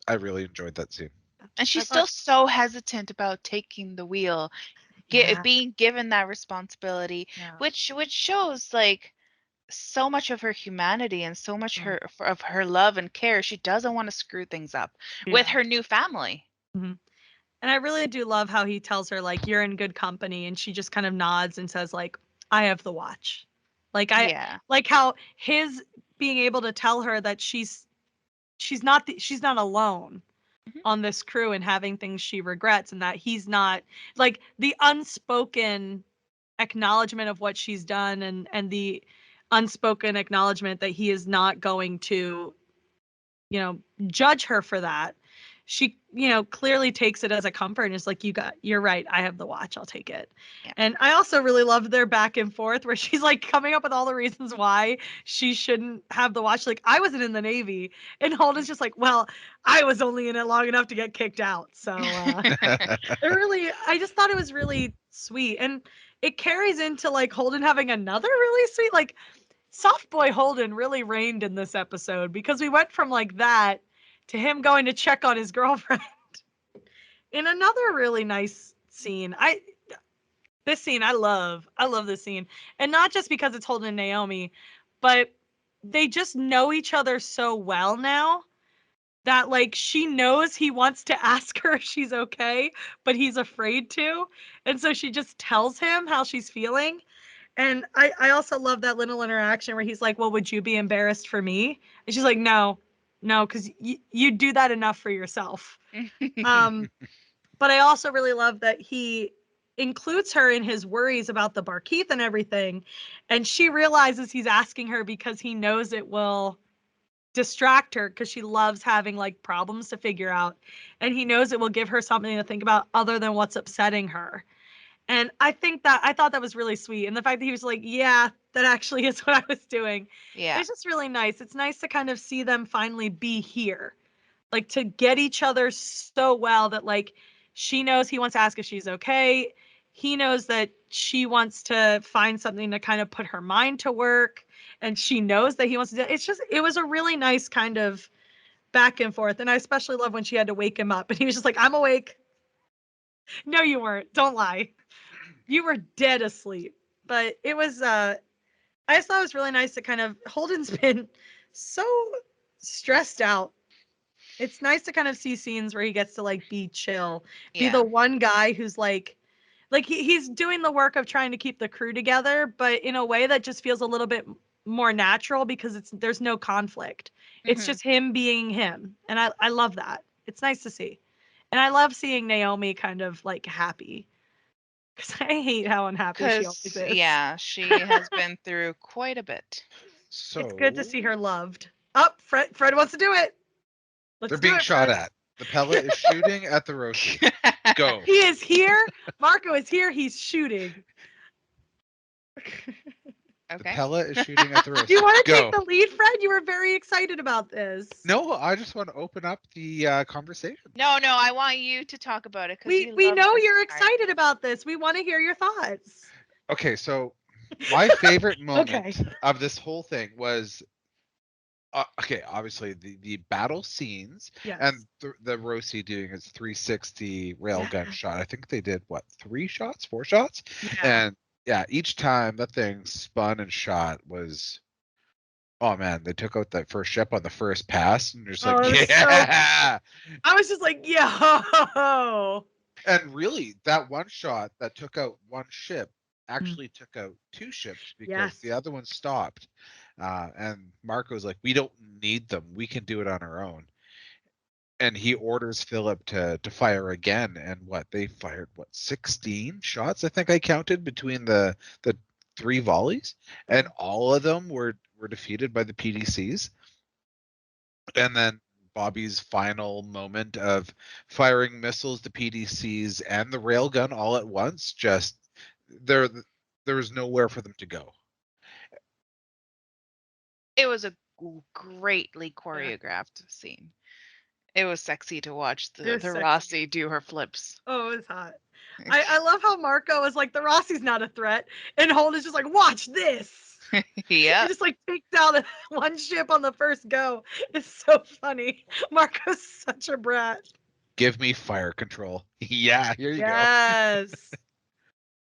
I really enjoyed that scene. And I she's still thought, so hesitant about taking the wheel, yeah. being given that responsibility, Yeah. which shows like so much of her humanity and so much Mm. of her love and care. She doesn't want to screw things up with Yeah. her new family. Hmm. And I really do love how he tells her like you're in good company, and she just kind of nods and says like I have the watch. Like I Yeah. like how his being able to tell her that she's not alone Mhm. on this crew and having things she regrets, and that he's not like the unspoken acknowledgement of what she's done, and the unspoken acknowledgement that he is not going to judge her for that. She, clearly takes it as a comfort and is like, you're right. I have the watch. I'll take it. Yeah. And I also really loved their back and forth where she's like coming up with all the reasons why she shouldn't have the watch. Like, I wasn't in the Navy. And Holden's just like, well, I was only in it long enough to get kicked out. So, I just thought it was really sweet. And it carries into like Holden having another really sweet, like, soft boy Holden really reigned in this episode because we went from like that to him going to check on his girlfriend in another really nice scene. This scene I love. I love this scene. And not just because it's Holden and Naomi, but they just know each other so well now that like she knows he wants to ask her if she's okay, but he's afraid to. And so she just tells him how she's feeling. And I also love that little interaction where he's like, well, would you be embarrassed for me? And she's like, no, because you do that enough for yourself. Um, but I also really love that he includes her in his worries about the Barkeith and everything. And she realizes he's asking her because he knows it will distract her because she loves having like problems to figure out. And he knows it will give her something to think about other than what's upsetting her. And I thought that was really sweet. And the fact that he was like, yeah, that actually is what I was doing. Yeah. It's just really nice. It's nice to kind of see them finally be here. Like to get each other so well that like she knows he wants to ask if she's okay. he knows that she wants to find something to kind of put her mind to work, and she knows that he wants to do it was a really nice kind of back and forth. And I especially love when she had to wake him up and he was just like, I'm awake. No, you weren't. Don't lie. You were dead asleep. But it was I just thought it was really nice to kind of Holden's been so stressed out. It's nice to kind of see scenes where he gets to like be chill, be the one guy who's like he's doing the work of trying to keep the crew together, but in a way that just feels a little bit more natural because there's no conflict. It's just him being him. And I love that. It's nice to see. And I love seeing Naomi kind of like happy. Because I hate how unhappy she always is. Yeah, she has been through quite a bit. So it's good to see her loved. Oh, Fred wants to do it. They're being shot at. The pellet is shooting at the roast. Go. He is here. Marco is here. He's shooting. The pellet is shooting at the roast. You want to take the lead, Fred? You were very excited about this. No, I just want to open up the conversation. No, I want you to talk about it. We know you're excited about this. We want to hear your thoughts. Okay, so my favorite moment of this whole thing was obviously the battle scenes and the Rosie doing his 360 railgun shot. I think they did 4 shots? And each time that thing spun and shot was, oh man, they took out that first ship on the first pass and just like, I was just like, yo. And really, that one shot that took out one ship actually took out 2 ships because the other one stopped. And Marco's like, we don't need them. We can do it on our own. And he orders Philip to fire again. And they fired 16 shots, I think I counted, between the 3 volleys. And all of them were defeated by the PDCs. And then Bobby's final moment of firing missiles, the PDCs, and the railgun all at once, just there was nowhere for them to go. It was a greatly choreographed scene. It was sexy to watch the Rossi do her flips. Oh, it was hot. I love how Marco is like, the Rossi's not a threat. And Holden's just like, watch this. He just like takes out one ship on the first go. It's so funny. Marco's such a brat. Give me fire control. Here you go. Yes.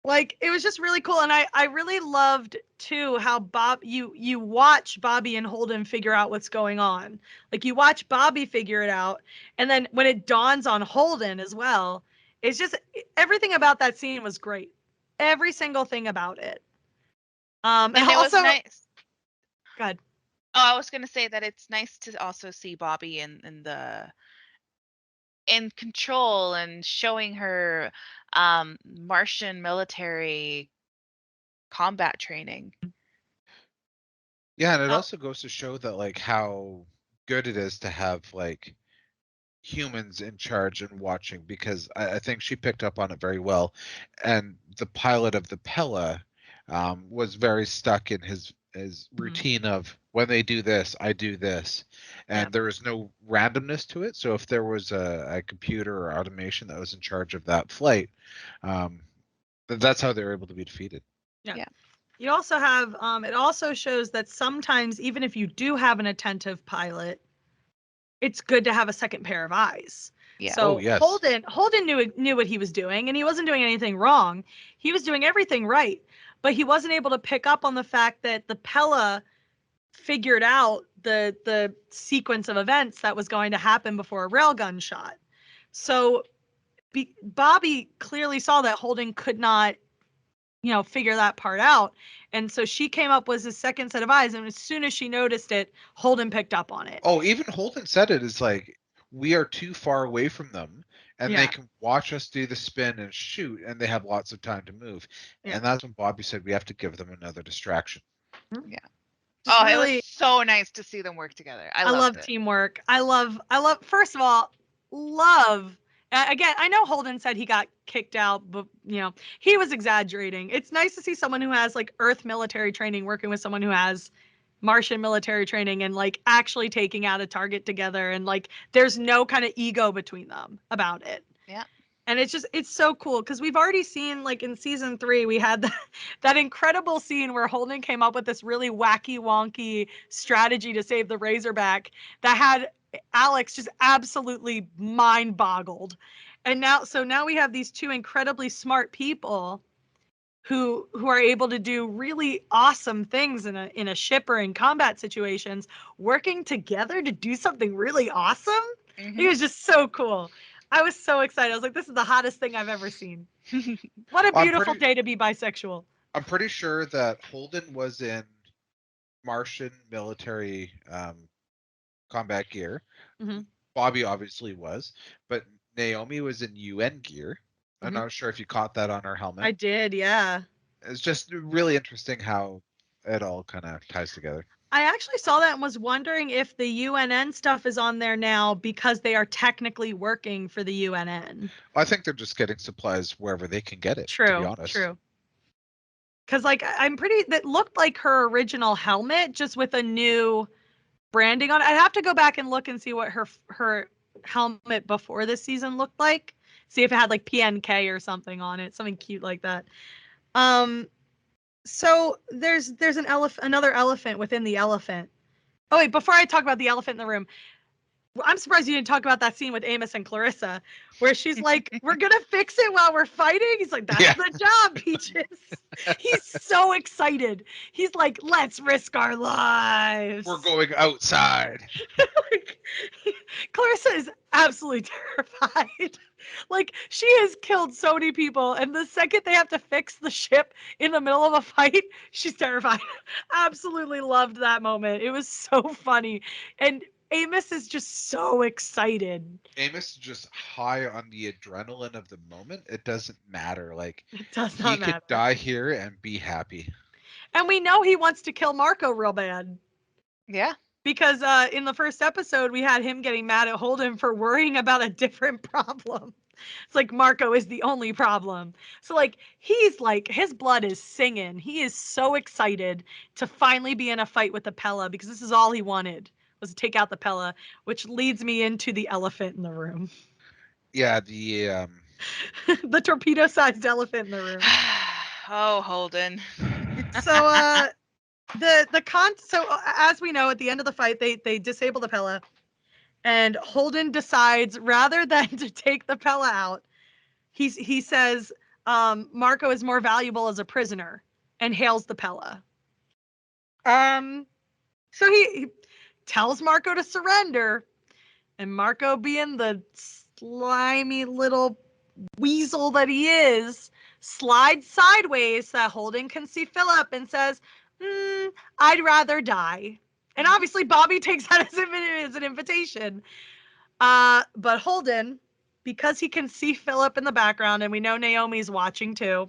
Like, it was just really cool. And I really loved too how you watch Bobby and Holden figure out what's going on. Like, you watch Bobby figure it out, and then when it dawns on Holden as well, it's just everything about that scene was great. Every single thing about it. And it also, was nice. Go ahead. Oh, I was gonna say that it's nice to also see Bobby in control and showing her Martian military combat training. Yeah, and it also goes to show that like how good it is to have like humans in charge and watching, because I think she picked up on it very well. And the pilot of the Pella was very stuck in his routine of, when they do this, I do this. And there was no randomness to it. So if there was a computer or automation that was in charge of that flight, that's how they were able to be defeated. Yeah. You also have, it also shows that sometimes, even if you do have an attentive pilot, it's good to have a second pair of eyes. Yeah. So Holden knew what he was doing, and he wasn't doing anything wrong. He was doing everything right, but he wasn't able to pick up on the fact that the Pella figured out the sequence of events that was going to happen before a railgun shot. So Bobby clearly saw that Holden could not, figure that part out. And so she came up with his second set of eyes. And as soon as she noticed it, Holden picked up on it. Oh, even Holden said it is like, we are too far away from them and they can watch us do the spin and shoot, and they have lots of time to move. Yeah. And that's when Bobby said, we have to give them another distraction. Yeah. Just it was so nice to see them work together. I love teamwork. I love, first of all, again, I know Holden said he got kicked out, but he was exaggerating. It's nice to see someone who has like Earth military training working with someone who has Martian military training and like actually taking out a target together, and like there's no kind of ego between them about it. Yeah. And it's so cool because we've already seen, like, in season 3, we had that incredible scene where Holden came up with this really wacky wonky strategy to save the Razorback that had Alex just absolutely mind boggled. And now we have these two incredibly smart people who are able to do really awesome things in a ship or in combat situations, working together to do something really awesome. It was just so cool. I was so excited. I was like, this is the hottest thing I've ever seen. What a Well, beautiful day to be bisexual. I'm pretty sure that Holden was in Martian military combat gear. Mhm. Bobby obviously was, but Naomi was in UN gear. I'm Mhm. not sure if you caught that on her helmet. I did, yeah. It's just really interesting how it all kind of ties together. I actually saw that and was wondering if the UNN stuff is on there now because they are technically working for the UNN. I think they're just getting supplies wherever they can get it, to be True, honest. true. Because, like, I'm pretty, that looked like her original helmet, just with a new branding on it. I'd have to go back and look and see what her helmet before this season looked like. See if it had like PNK or something on it, something cute like that. So there's another elephant within the elephant. Oh wait, before I talk about the elephant in the room, I'm surprised you didn't talk about that scene with Amos and Clarissa, where she's like, "We're gonna fix it while we're fighting." He's like, "That's the job, Peaches." He's so excited. He's like, "Let's risk our lives." We're going outside. Like, Clarissa is absolutely terrified. Like, she has killed so many people, and the second they have to fix the ship in the middle of a fight, she's terrified. Absolutely loved that moment. It was so funny. And Amos is just so excited. Amos is just high on the adrenaline of the moment. It doesn't matter. Like, It does he not could matter. die here and be happy. And we know he wants to kill Marco real bad. Yeah. Because in the first episode, we had him getting mad at Holden for worrying about a different problem. It's like Marco is the only problem. So, like, he's like, his blood is singing. He is so excited to finally be in a fight with the Pella because this is all he wanted, was to take out the Pella, which leads me into the elephant in the room. Yeah, the The torpedo-sized elephant in the room. Oh, Holden. So as we know, at the end of the fight, they disable the Pella, and Holden decides, rather than to take the Pella out, he says, Marco is more valuable as a prisoner, and hails the Pella. So he tells Marco to surrender, and Marco, being the slimy little weasel that he is, slides sideways so that Holden can see Philip and says, I'd rather die. And obviously Bobby takes that as an invitation. But Holden, because he can see Philip in the background and we know Naomi's watching too,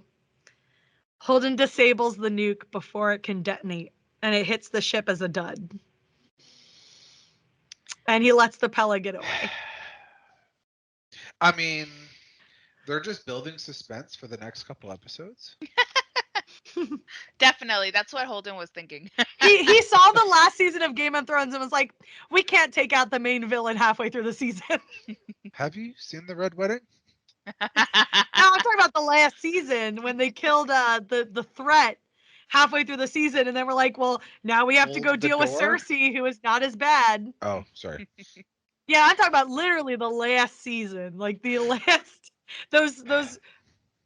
Holden disables the nuke before it can detonate, and it hits the ship as a dud. And he lets the Pella get away. I mean, they're just building suspense for the next couple episodes. Definitely. That's what Holden was thinking. He saw the last season of Game of Thrones and was like, we can't take out the main villain halfway through the season. Have you seen the Red Wedding? No, I'm talking about the last season when they killed the threat halfway through the season, and then we're like, well, now we have to go Hold the deal with door? Cersei, who is not as bad. Oh, sorry. Yeah, I'm talking about literally the last season, like the last those.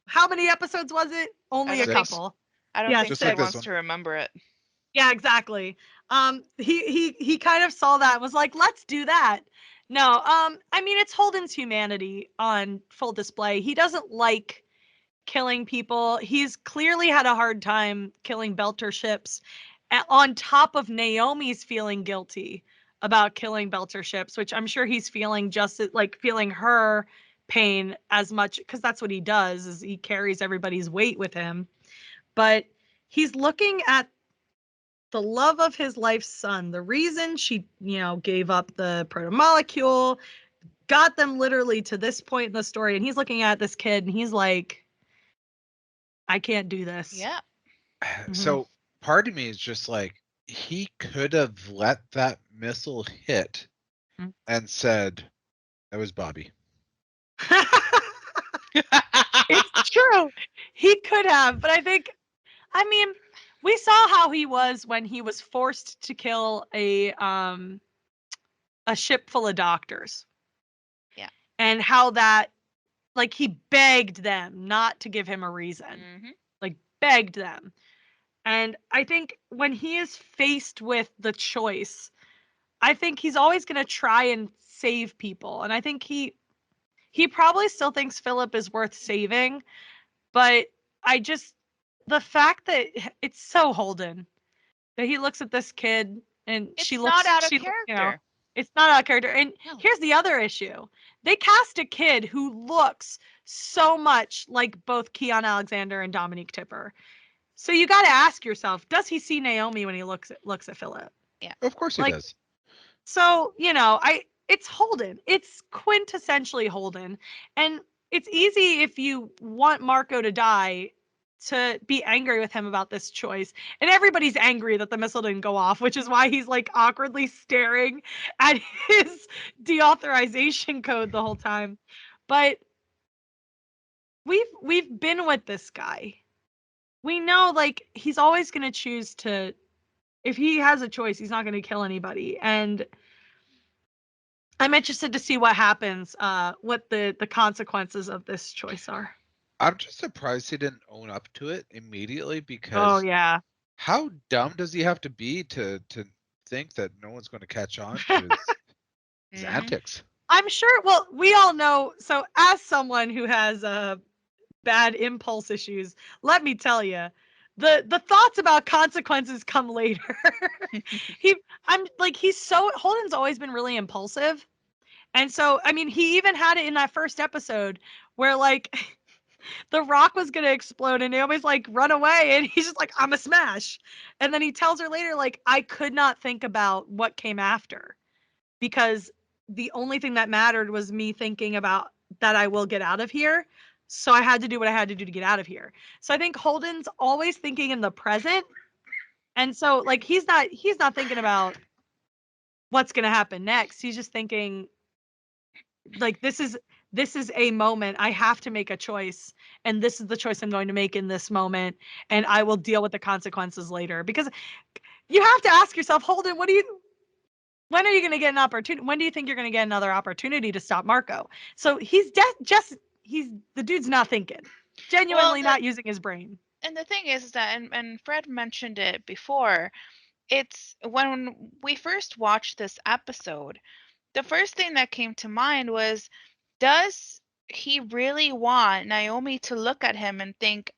How many episodes was it? Only a don't think- couple. I don't Yeah, think Just he like this wants one. to remember it. Yeah, exactly. He kind of saw that and was like, let's do that. No, I mean, it's Holden's humanity on full display. He doesn't like killing people. He's clearly had a hard time killing Belter ships, on top of Naomi's feeling guilty about killing Belter ships, which I'm sure he's feeling just like feeling her pain as much, because that's what he does, is he carries everybody's weight with him. But he's looking at the love of his life's son, the reason she, gave up the protomolecule, got them literally to this point in the story. And he's looking at this kid and he's like, I can't do this. Yeah. So part of me is just like, he could have let that missile hit Mhm. and said, that was Bobby. It's true. He could have, but I mean, we saw how he was when he was forced to kill a ship full of doctors. Yeah. And how that, like, he begged them not to give him a reason. Mhm. Like, begged them. And I think when he is faced with the choice, I think he's always going to try and save people. And I think he probably still thinks Philip is worth saving, but I just, the fact that it's so Holden that he looks at this kid and It's not out of you know, character. it's not out of character. And No. here's the other issue. They cast a kid who looks so much like both Keon Alexander and Dominique Tipper. So you got to ask yourself, does he see Naomi when he looks at Philip? Yeah. Of course he Like, does. so, you know, it's Holden. It's quintessentially Holden. And it's easy if you want Marco to die to be angry with him about this choice. And everybody's angry that the missile didn't go off, which is why he's like awkwardly staring at his deauthorization code the whole time. But we've been with this guy. We know, like, he's always going to choose to, if he has a choice, he's not going to kill anybody. And I'm interested to see what happens, what the consequences of this choice are. I'm just surprised he didn't own up to it immediately Oh because yeah. how dumb does he have to be to think that no one's going to catch on to his Mhm. antics? I'm sure. Well, we all know. So, as someone who has bad impulse issues, let me tell you, the thoughts about consequences come later. I'm like, Holden's always been really impulsive, and so I mean, he even had it in that first episode where like the rock was gonna explode and Naomi's like, run away, and he's just like, I'm a smash, and then he tells her later like, I could not think about what came after because the only thing that mattered was me thinking about that I will get out of here. So I had to do what I had to do to get out of here. So I think Holden's always thinking in the present. And so like he's not thinking about what's going to happen next. He's just thinking like this is a moment. I have to make a choice and this is the choice I'm going to make in this moment and I will deal with the consequences later because you have to ask yourself, Holden, when are you going to get an opportunity? When do you think you're going to get another opportunity to stop Marco? So he's the dude's not thinking, Well, genuinely not using his brain. and the thing is that, and Fred mentioned it before, it's when we first watched this episode, the first thing that came to mind was, does he really want Naomi to look at him and think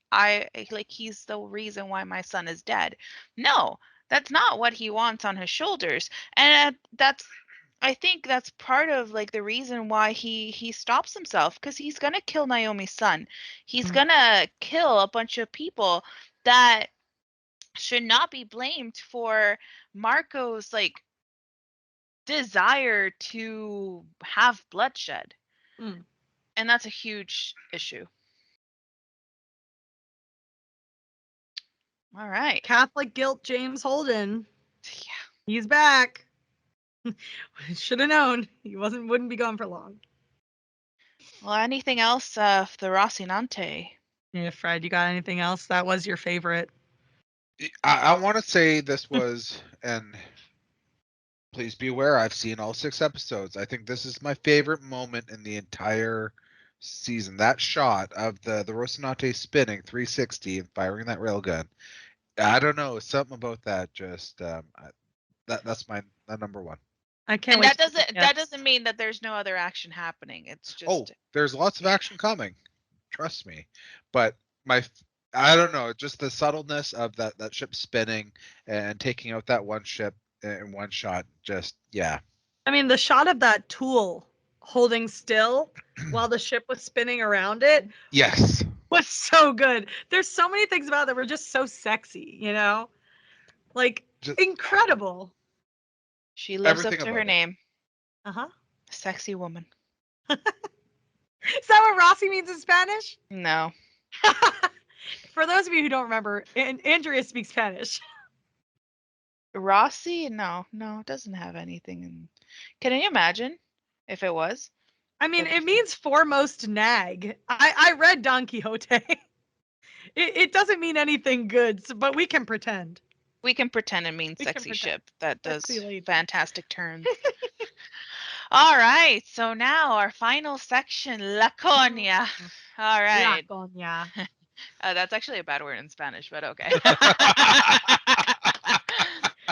he's the reason why my son is dead? No, that's not what he wants on his shoulders. And I think that's part of like the reason why he stops himself, because he's gonna kill Naomi's son. He's gonna kill a bunch of people that should not be blamed for Marco's like desire to have bloodshed. Mm. And that's a huge issue. All right. Catholic guilt, James Holden. Yeah. He's back. Should have known he wouldn't be gone for long. Well, anything else of the Rocinante? Yeah, Fred, you got anything else? That was your favorite. I want to say this was, and please be aware, I've seen all 6 episodes. I think this is my favorite moment in the entire season. That shot of the Rocinante spinning 360 and firing that railgun. I don't know, something about that just that's my number one. I can't And wait. that doesn't mean that there's no other action happening. It's Oh, just there's lots of action coming. Trust me. But I don't know, just the subtleness of that ship spinning and taking out that one ship in one shot, just yeah. I mean, the shot of that tool holding still while the ship was spinning around it Yes. was so good. There's so many things about it that were just so sexy, you know? Like Just incredible. she lives up everything to about her it. name. Uh-huh. Sexy woman. Is that what Rossi means in Spanish? No. For those of you who don't remember, Andrea speaks Spanish. Rossi? No, it doesn't have anything in. Can you imagine if it was? I mean, it means foremost nag. I read Don Quixote. It doesn't mean anything good, but we can pretend. We can pretend it means We can sexy pretend. ship. That Sexy does lady. fantastic turns. All right, so now our final section, Laconia. All right. Laconia. That's actually a bad word in Spanish, but okay.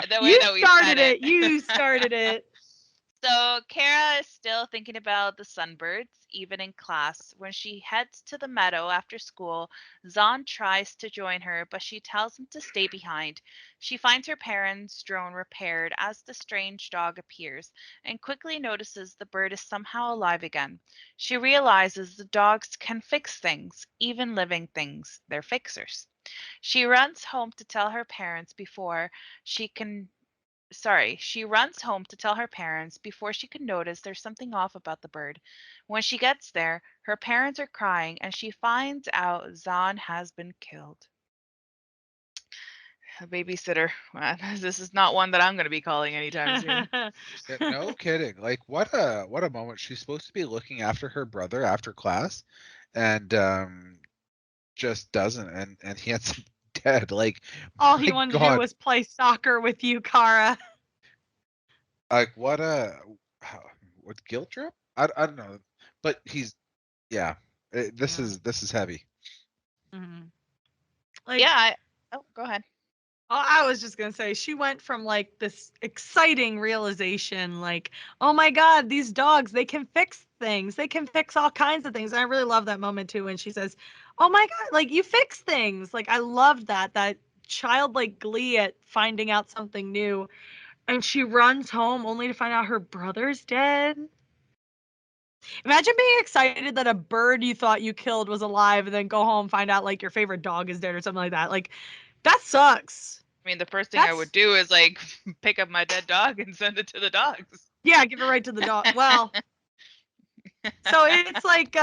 The way You that we started said it. You started it. So Kara is still thinking about the sunbirds, even in class. When she heads to the meadow after school, Zahn tries to join her, but she tells him to stay behind. She finds her parents' drone repaired as the strange dog appears, and quickly notices the bird is somehow alive again. She realizes the dogs can fix things, even living things. They're fixers. She runs home to tell her parents before she can she runs home to tell her parents before she can notice there's something off about the bird. When she gets there, her parents are crying and she finds out Zahn has been killed. A babysitter. This is not one that I'm going to be calling anytime soon. Yeah, no kidding. Like what a moment. She's supposed to be looking after her brother after class, and just doesn't, and he ends up dead. Like All he my wanted to do God. was play soccer with you, Kara. Like what what guilt trip? I don't know, but he's yeah. This is heavy. Mm-hmm. Like, Yeah. Oh, go ahead. I was just gonna say she went from like this exciting realization, like, oh my God, these dogs, they can fix things. They can fix all kinds of things. And I really love that moment too when she says, oh my God, like you fix things. Like I loved that childlike glee at finding out something new. And she runs home only to find out her brother's dead. Imagine being excited that a bird you thought you killed was alive and then go home find out like your favorite dog is dead or something like that. Like that sucks. I mean, the first thing I would That's do is like pick up my dead dog and send it to the dogs. yeah, give it right to the dog. Well, so it's like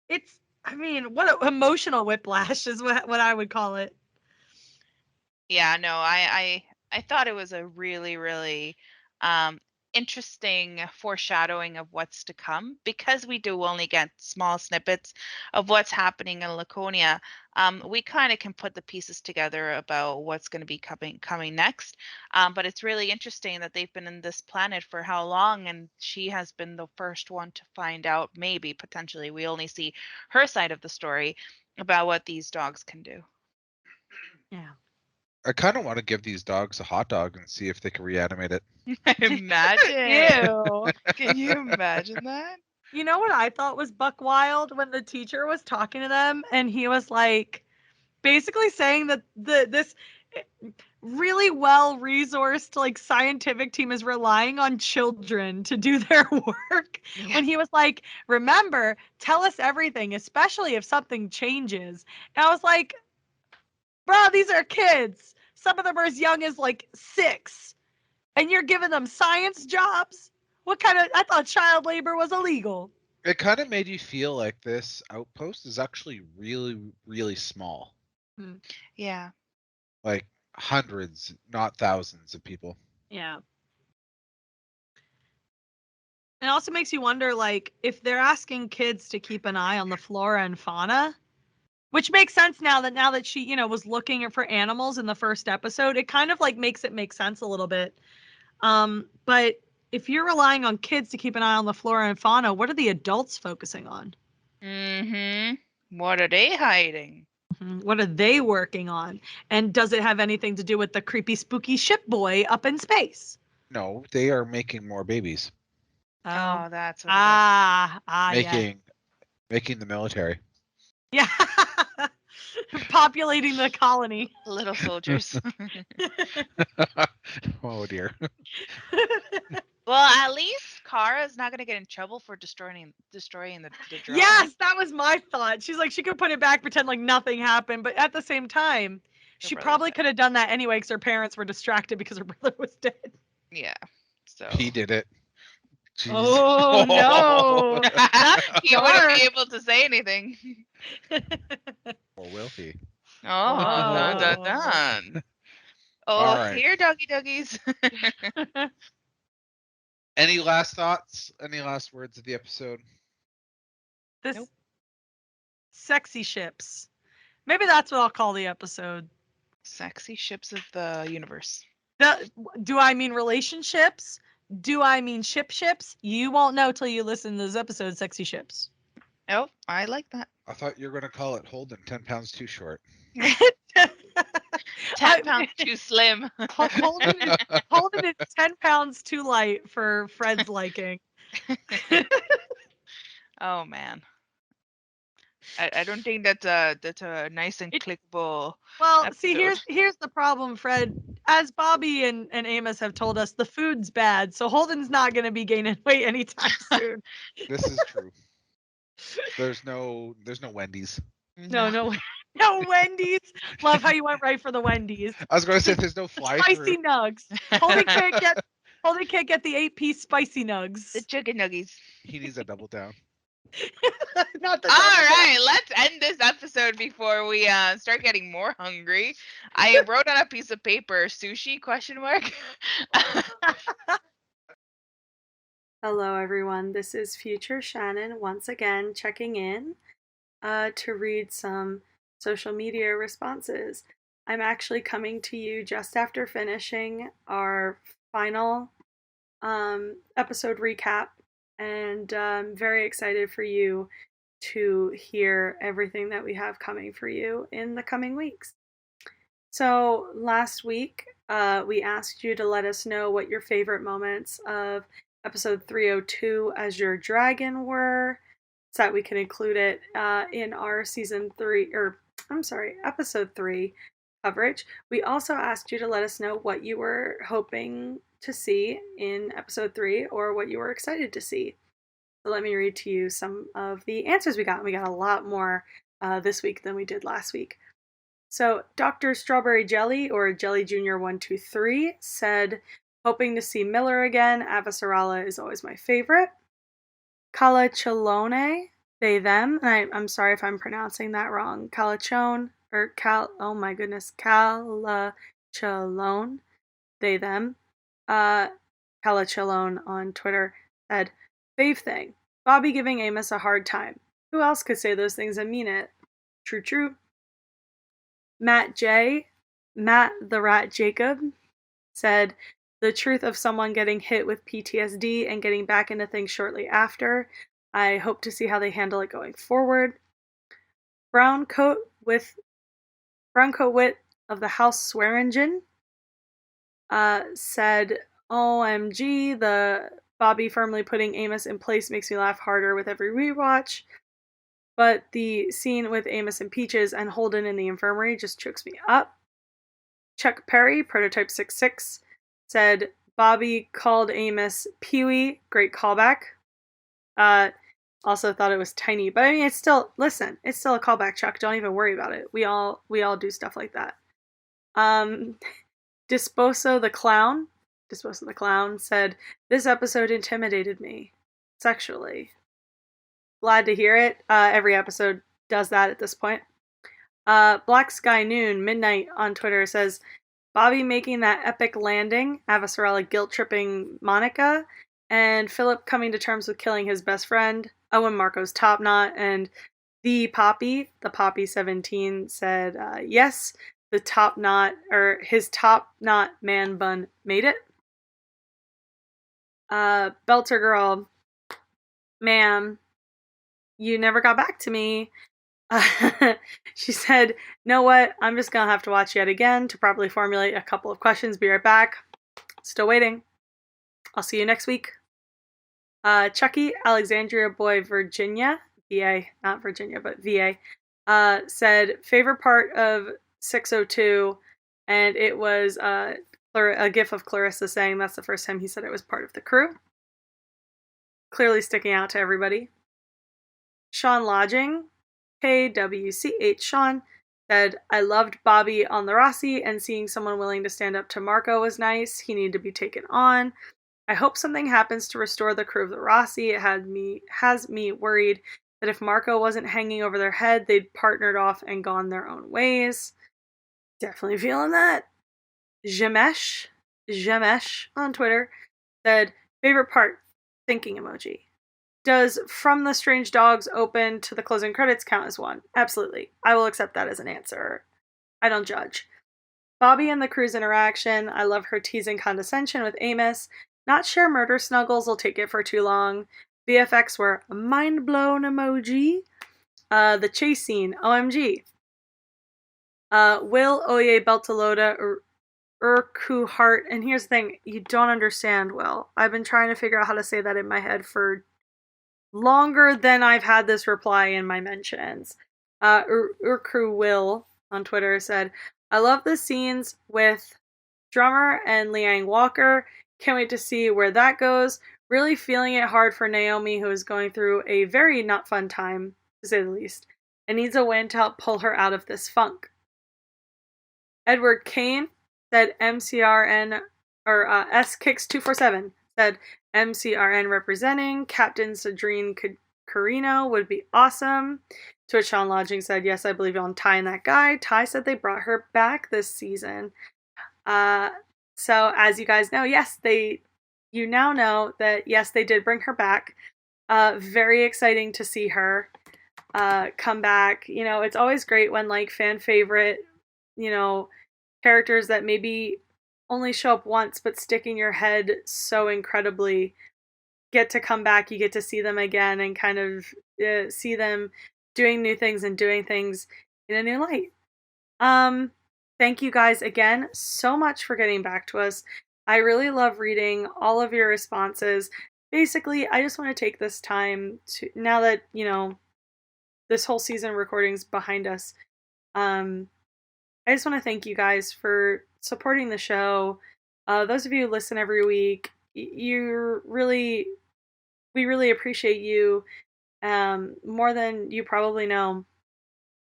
it's I mean, what a, emotional whiplash is what I would call it. Yeah, no, I thought it was a really, really um, interesting foreshadowing of what's to come because we do only get small snippets of what's happening in Laconia. We kind of can put the pieces together about what's going to be coming next. But it's really interesting that they've been in this planet for how long, and she has been the first one to find out. Maybe potentially, we only see her side of the story about what these dogs can do. Yeah. I kind of want to give these dogs a hot dog and see if they can reanimate it. Imagine. Ew. Can you imagine that? You know what I thought was buck wild when the teacher was talking to them and he was like basically saying that this really well resourced like scientific team is relying on children to do their work Yeah. when he was like, remember, tell us everything, especially if something changes. And I was like, bro, these are kids, some of them are as young as like 6, and you're giving them science jobs. What kind of, I thought child labor was illegal. It kind of made you feel like this outpost is actually really, really small. Yeah. Like hundreds, not thousands of people. Yeah. It also makes you wonder, like, if they're asking kids to keep an eye on the flora and fauna, which makes sense now that she, was looking for animals in the first episode, it kind of like makes it make sense a little bit. But if you're relying on kids to keep an eye on the flora and fauna, what are the adults focusing on? Mm-hmm. What are they hiding? What are they working on? And does it have anything to do with the creepy, spooky ship boy up in space? No, they are making more babies. Oh, That's what it is. yeah. Making the military. Yeah. Populating the colony. Little soldiers. Oh dear. Well, at least Kara's not gonna get in trouble for destroying the drone. Yes, that was my thought. She's like, she could put it back, pretend like nothing happened, but at the same time, Her she brother's probably dead. could have done that anyway because her parents were distracted because her brother was dead. Yeah. So He did it. Jeez. Oh no, that's he wouldn't dark. be able to say anything. Or will he? Oh, dun dun Oh. dun. All Oh, right. here, doggy doggies. Any last thoughts? Any last words of the episode? This Nope. sexy ships. Maybe that's what I'll call the episode. Sexy ships of the universe. Do I mean relationships? Do I mean ships? You won't know till you listen to this episode, Sexy Ships. Oh, I like that. I thought you were going to call it Holden, 10 pounds too short. 10 pounds too slim. Holden is 10 pounds too light for Fred's liking. Oh man. I don't think that's a nice and clickable. Well, see, episode. here's the problem, Fred. As Bobby and Amos have told us, the food's bad, so Holden's not going to be gaining weight anytime soon. This is true. There's no Wendy's. No Wendy's. Love how you went right for the Wendy's. I was going to say there's no fly Spicy through. nugs. Holden can't get the 8-piece spicy nugs. The chicken nuggies. He needs a double down. Not the All right, let's end this episode before we start getting more hungry. I wrote on a piece of paper, sushi, question mark. Hello everyone, this is Future Shannon once again checking in to read some social media responses. I'm actually coming to you just after finishing our final episode recap, and I'm very excited for you to hear everything that we have coming for you in the coming weeks. So last week we asked you to let us know what your favorite moments of episode 302 as your dragon were, so that we can include it in our episode 3 coverage. We also asked you to let us know what you were hoping to see in episode 3 or what you were excited to see. So let me read to you some of the answers we got. We got a lot more this week than we did last week. So Dr. Strawberry Jelly, or Jelly Jr. 123, said, hoping to see Miller again. Avasarala is always my favorite. Calachalone, they, them. And I'm sorry if I'm pronouncing that wrong. Calachone, or oh my goodness, Calachalone, they, them. Calachalone on Twitter said, fave thing, Bobby giving Amos a hard time. Who else could say those things and mean it? True, true. Matt the Rat Jacob, said, the truth of someone getting hit with PTSD and getting back into things shortly after. I hope to see how they handle it going forward. Brown coat wit of the House Swearingen said, OMG, the Bobby firmly putting Amos in place makes me laugh harder with every rewatch. But the scene with Amos and Peaches and Holden in the infirmary just chokes me up. Chuck Perry, Prototype 66, said, Bobby called Amos Pee-wee, great callback. Also thought it was tiny, but I mean, it's still a callback, Chuck. Don't even worry about it. We all do stuff like that. Disposo the Clown said, this episode intimidated me sexually. Glad to hear it. Every episode does that at this point. Black Sky Noon Midnight on Twitter says, Bobby making that epic landing, Avasarala guilt-tripping Monica, and Philip coming to terms with killing his best friend, Owen Marco's top knot, and the Poppy 17 said, yes, his top knot man bun made it. Belter Girl, ma'am, you never got back to me. She said, know what? I'm just going to have to watch yet again to properly formulate a couple of questions. Be right back. Still waiting. I'll see you next week. Chucky, Alexandria Boy, Virginia, VA, not Virginia, but VA, said, favorite part of 602, and it was a gif of Clarissa saying that's the first time he said it was part of the crew. Clearly sticking out to everybody. Sean Lodging, KWCH Sean, said, I loved Bobby on the Rossi, and seeing someone willing to stand up to Marco was nice. He needed to be taken on. I hope something happens to restore the crew of the Rossi. It has me worried that if Marco wasn't hanging over their head, they'd partnered off and gone their own ways. Definitely feeling that. Jamesh on Twitter said, Favorite part? Thinking emoji. Does From the Strange Dogs open to the closing credits count as one? Absolutely. I will accept that as an answer. I don't judge. Bobby and the crew's interaction. I love her teasing condescension with Amos. Not sure murder snuggles will take it for too long. VFX were mind blown emoji. The chase scene. OMG. Will Oye Beltalowda Urku Heart. And here's the thing, you don't understand, Will. I've been trying to figure out how to say that in my head for longer than I've had this reply in my mentions. Urku Will on Twitter said, I love the scenes with Drummer and Liang Walker. Can't wait to see where that goes. Really feeling it hard for Naomi, who is going through a very not fun time, to say the least, and needs a win to help pull her out of this funk. Edward Kane said MCRN, or SKicks247 said MCRN representing. Captain Sadrine Carino would be awesome. Twitch on Lodging said, yes, I believe on Ty and that guy. Ty said they brought her back this season. So as you guys know, yes, you now know that, yes, they did bring her back. Very exciting to see her come back. You know, it's always great when like fan favorite, you know, characters that maybe only show up once but stick in your head so incredibly get to come back. You get to see them again and kind of see them doing new things and doing things in a new light. Thank you guys again so much for getting back to us. I really love reading all of your responses. Basically, I just want to take this time to, now that, you know, this whole season recording's behind us, I just want to thank you guys for supporting the show. Those of you who listen every week, we really appreciate you more than you probably know.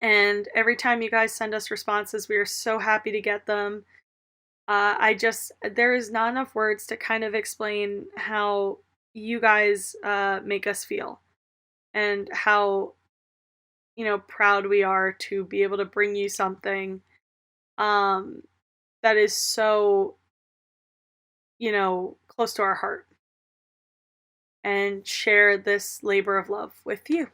And every time you guys send us responses, we are so happy to get them. There is not enough words to kind of explain how you guys make us feel and how, you know, proud we are to be able to bring you something that is so, you know, close to our heart and share this labor of love with you.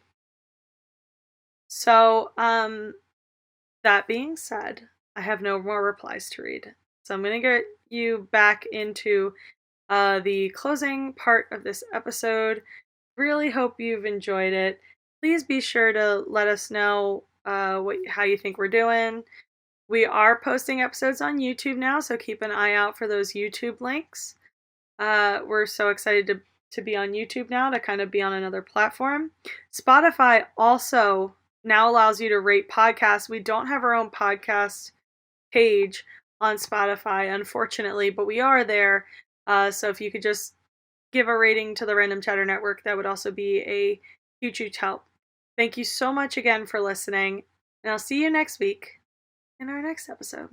So, that being said, I have no more replies to read. So I'm going to get you back into the closing part of this episode. Really hope you've enjoyed it. Please be sure to let us know how you think we're doing. We are posting episodes on YouTube now, so keep an eye out for those YouTube links. We're so excited to be on YouTube now, to kind of be on another platform. Spotify also now allows you to rate podcasts. We don't have our own podcast page on Spotify, unfortunately, but we are there. So if you could just give a rating to the Random Chatter Network, that would also be a huge help. Thank you so much again for listening, and I'll see you next week in our next episode.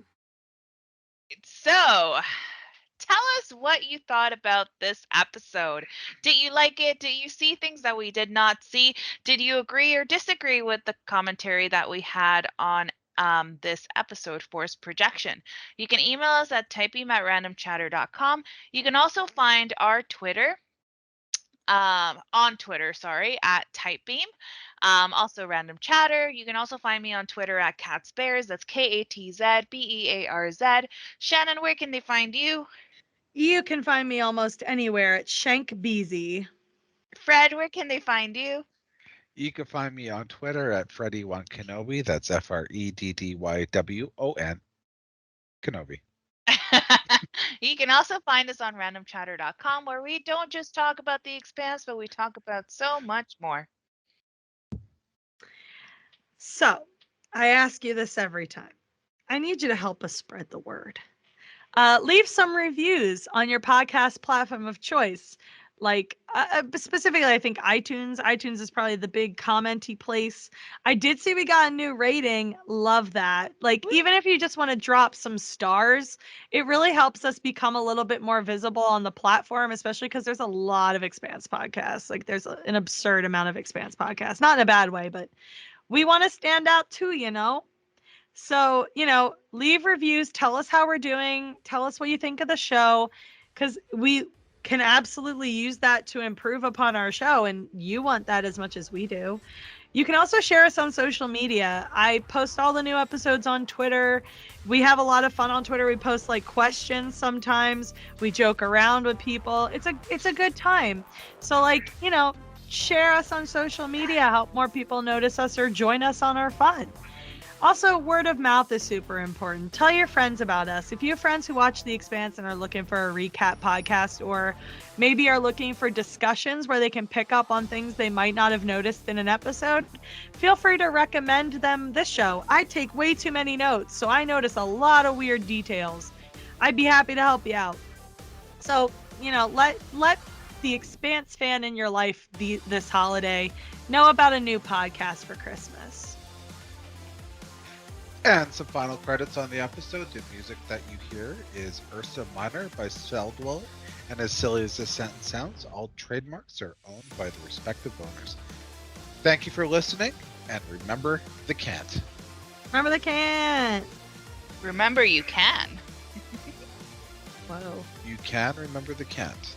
So, tell us what you thought about this episode. Did you like it? Did you see things that we did not see? Did you agree or disagree with the commentary that we had on this episode, Force Projection? You can email us at tightbeam@randomchatter.com. You can also find our Twitter on Twitter, at Tightbeam. Also Random Chatter. You can also find me on Twitter at CatsBears. That's KATZBEARZ. Shannon, where can they find you? You can find me almost anywhere at ShankBeezy. Fred, where can they find you? You can find me on Twitter at Freddy1Kenobi. That's FREDDYWON Kenobi. You can also find us on randomchatter.com, where we don't just talk about the Expanse, but we talk about so much more. So, I ask you this every time. I need you to help us spread the word. Leave some reviews on your podcast platform of choice. Like, specifically, I think iTunes. iTunes is probably the big commenty place. I did see we got a new rating. Love that. Like, even if you just want to drop some stars, it really helps us become a little bit more visible on the platform, especially because there's a lot of Expanse podcasts. Like, there's an absurd amount of Expanse podcasts. Not in a bad way, but we want to stand out too, you know? So, you know, leave reviews. Tell us how we're doing. Tell us what you think of the show. Because can absolutely use that to improve upon our show, and you want that as much as we do. You can also share us on social media. I post all the new episodes on Twitter. We have a lot of fun on Twitter. We post like questions sometimes. We joke around with people. It's a good time. So like, share us on social media, help more people notice us or join us on our fun. Also, word of mouth is super important. Tell your friends about us. If you have friends who watch The Expanse and are looking for a recap podcast, or maybe are looking for discussions where they can pick up on things they might not have noticed in an episode, feel free to recommend them this show. I take way too many notes, so I notice a lot of weird details. I'd be happy to help you out. So, let the Expanse fan in your life this holiday know about a new podcast for Christmas. And some final credits on the episode. The music that you hear is Ursa Minor by Celdwell. And as silly as this sentence sounds, all trademarks are owned by the respective owners. Thank you for listening, and remember the can't. Remember the can't. Remember, you can. Whoa. You can remember the can't.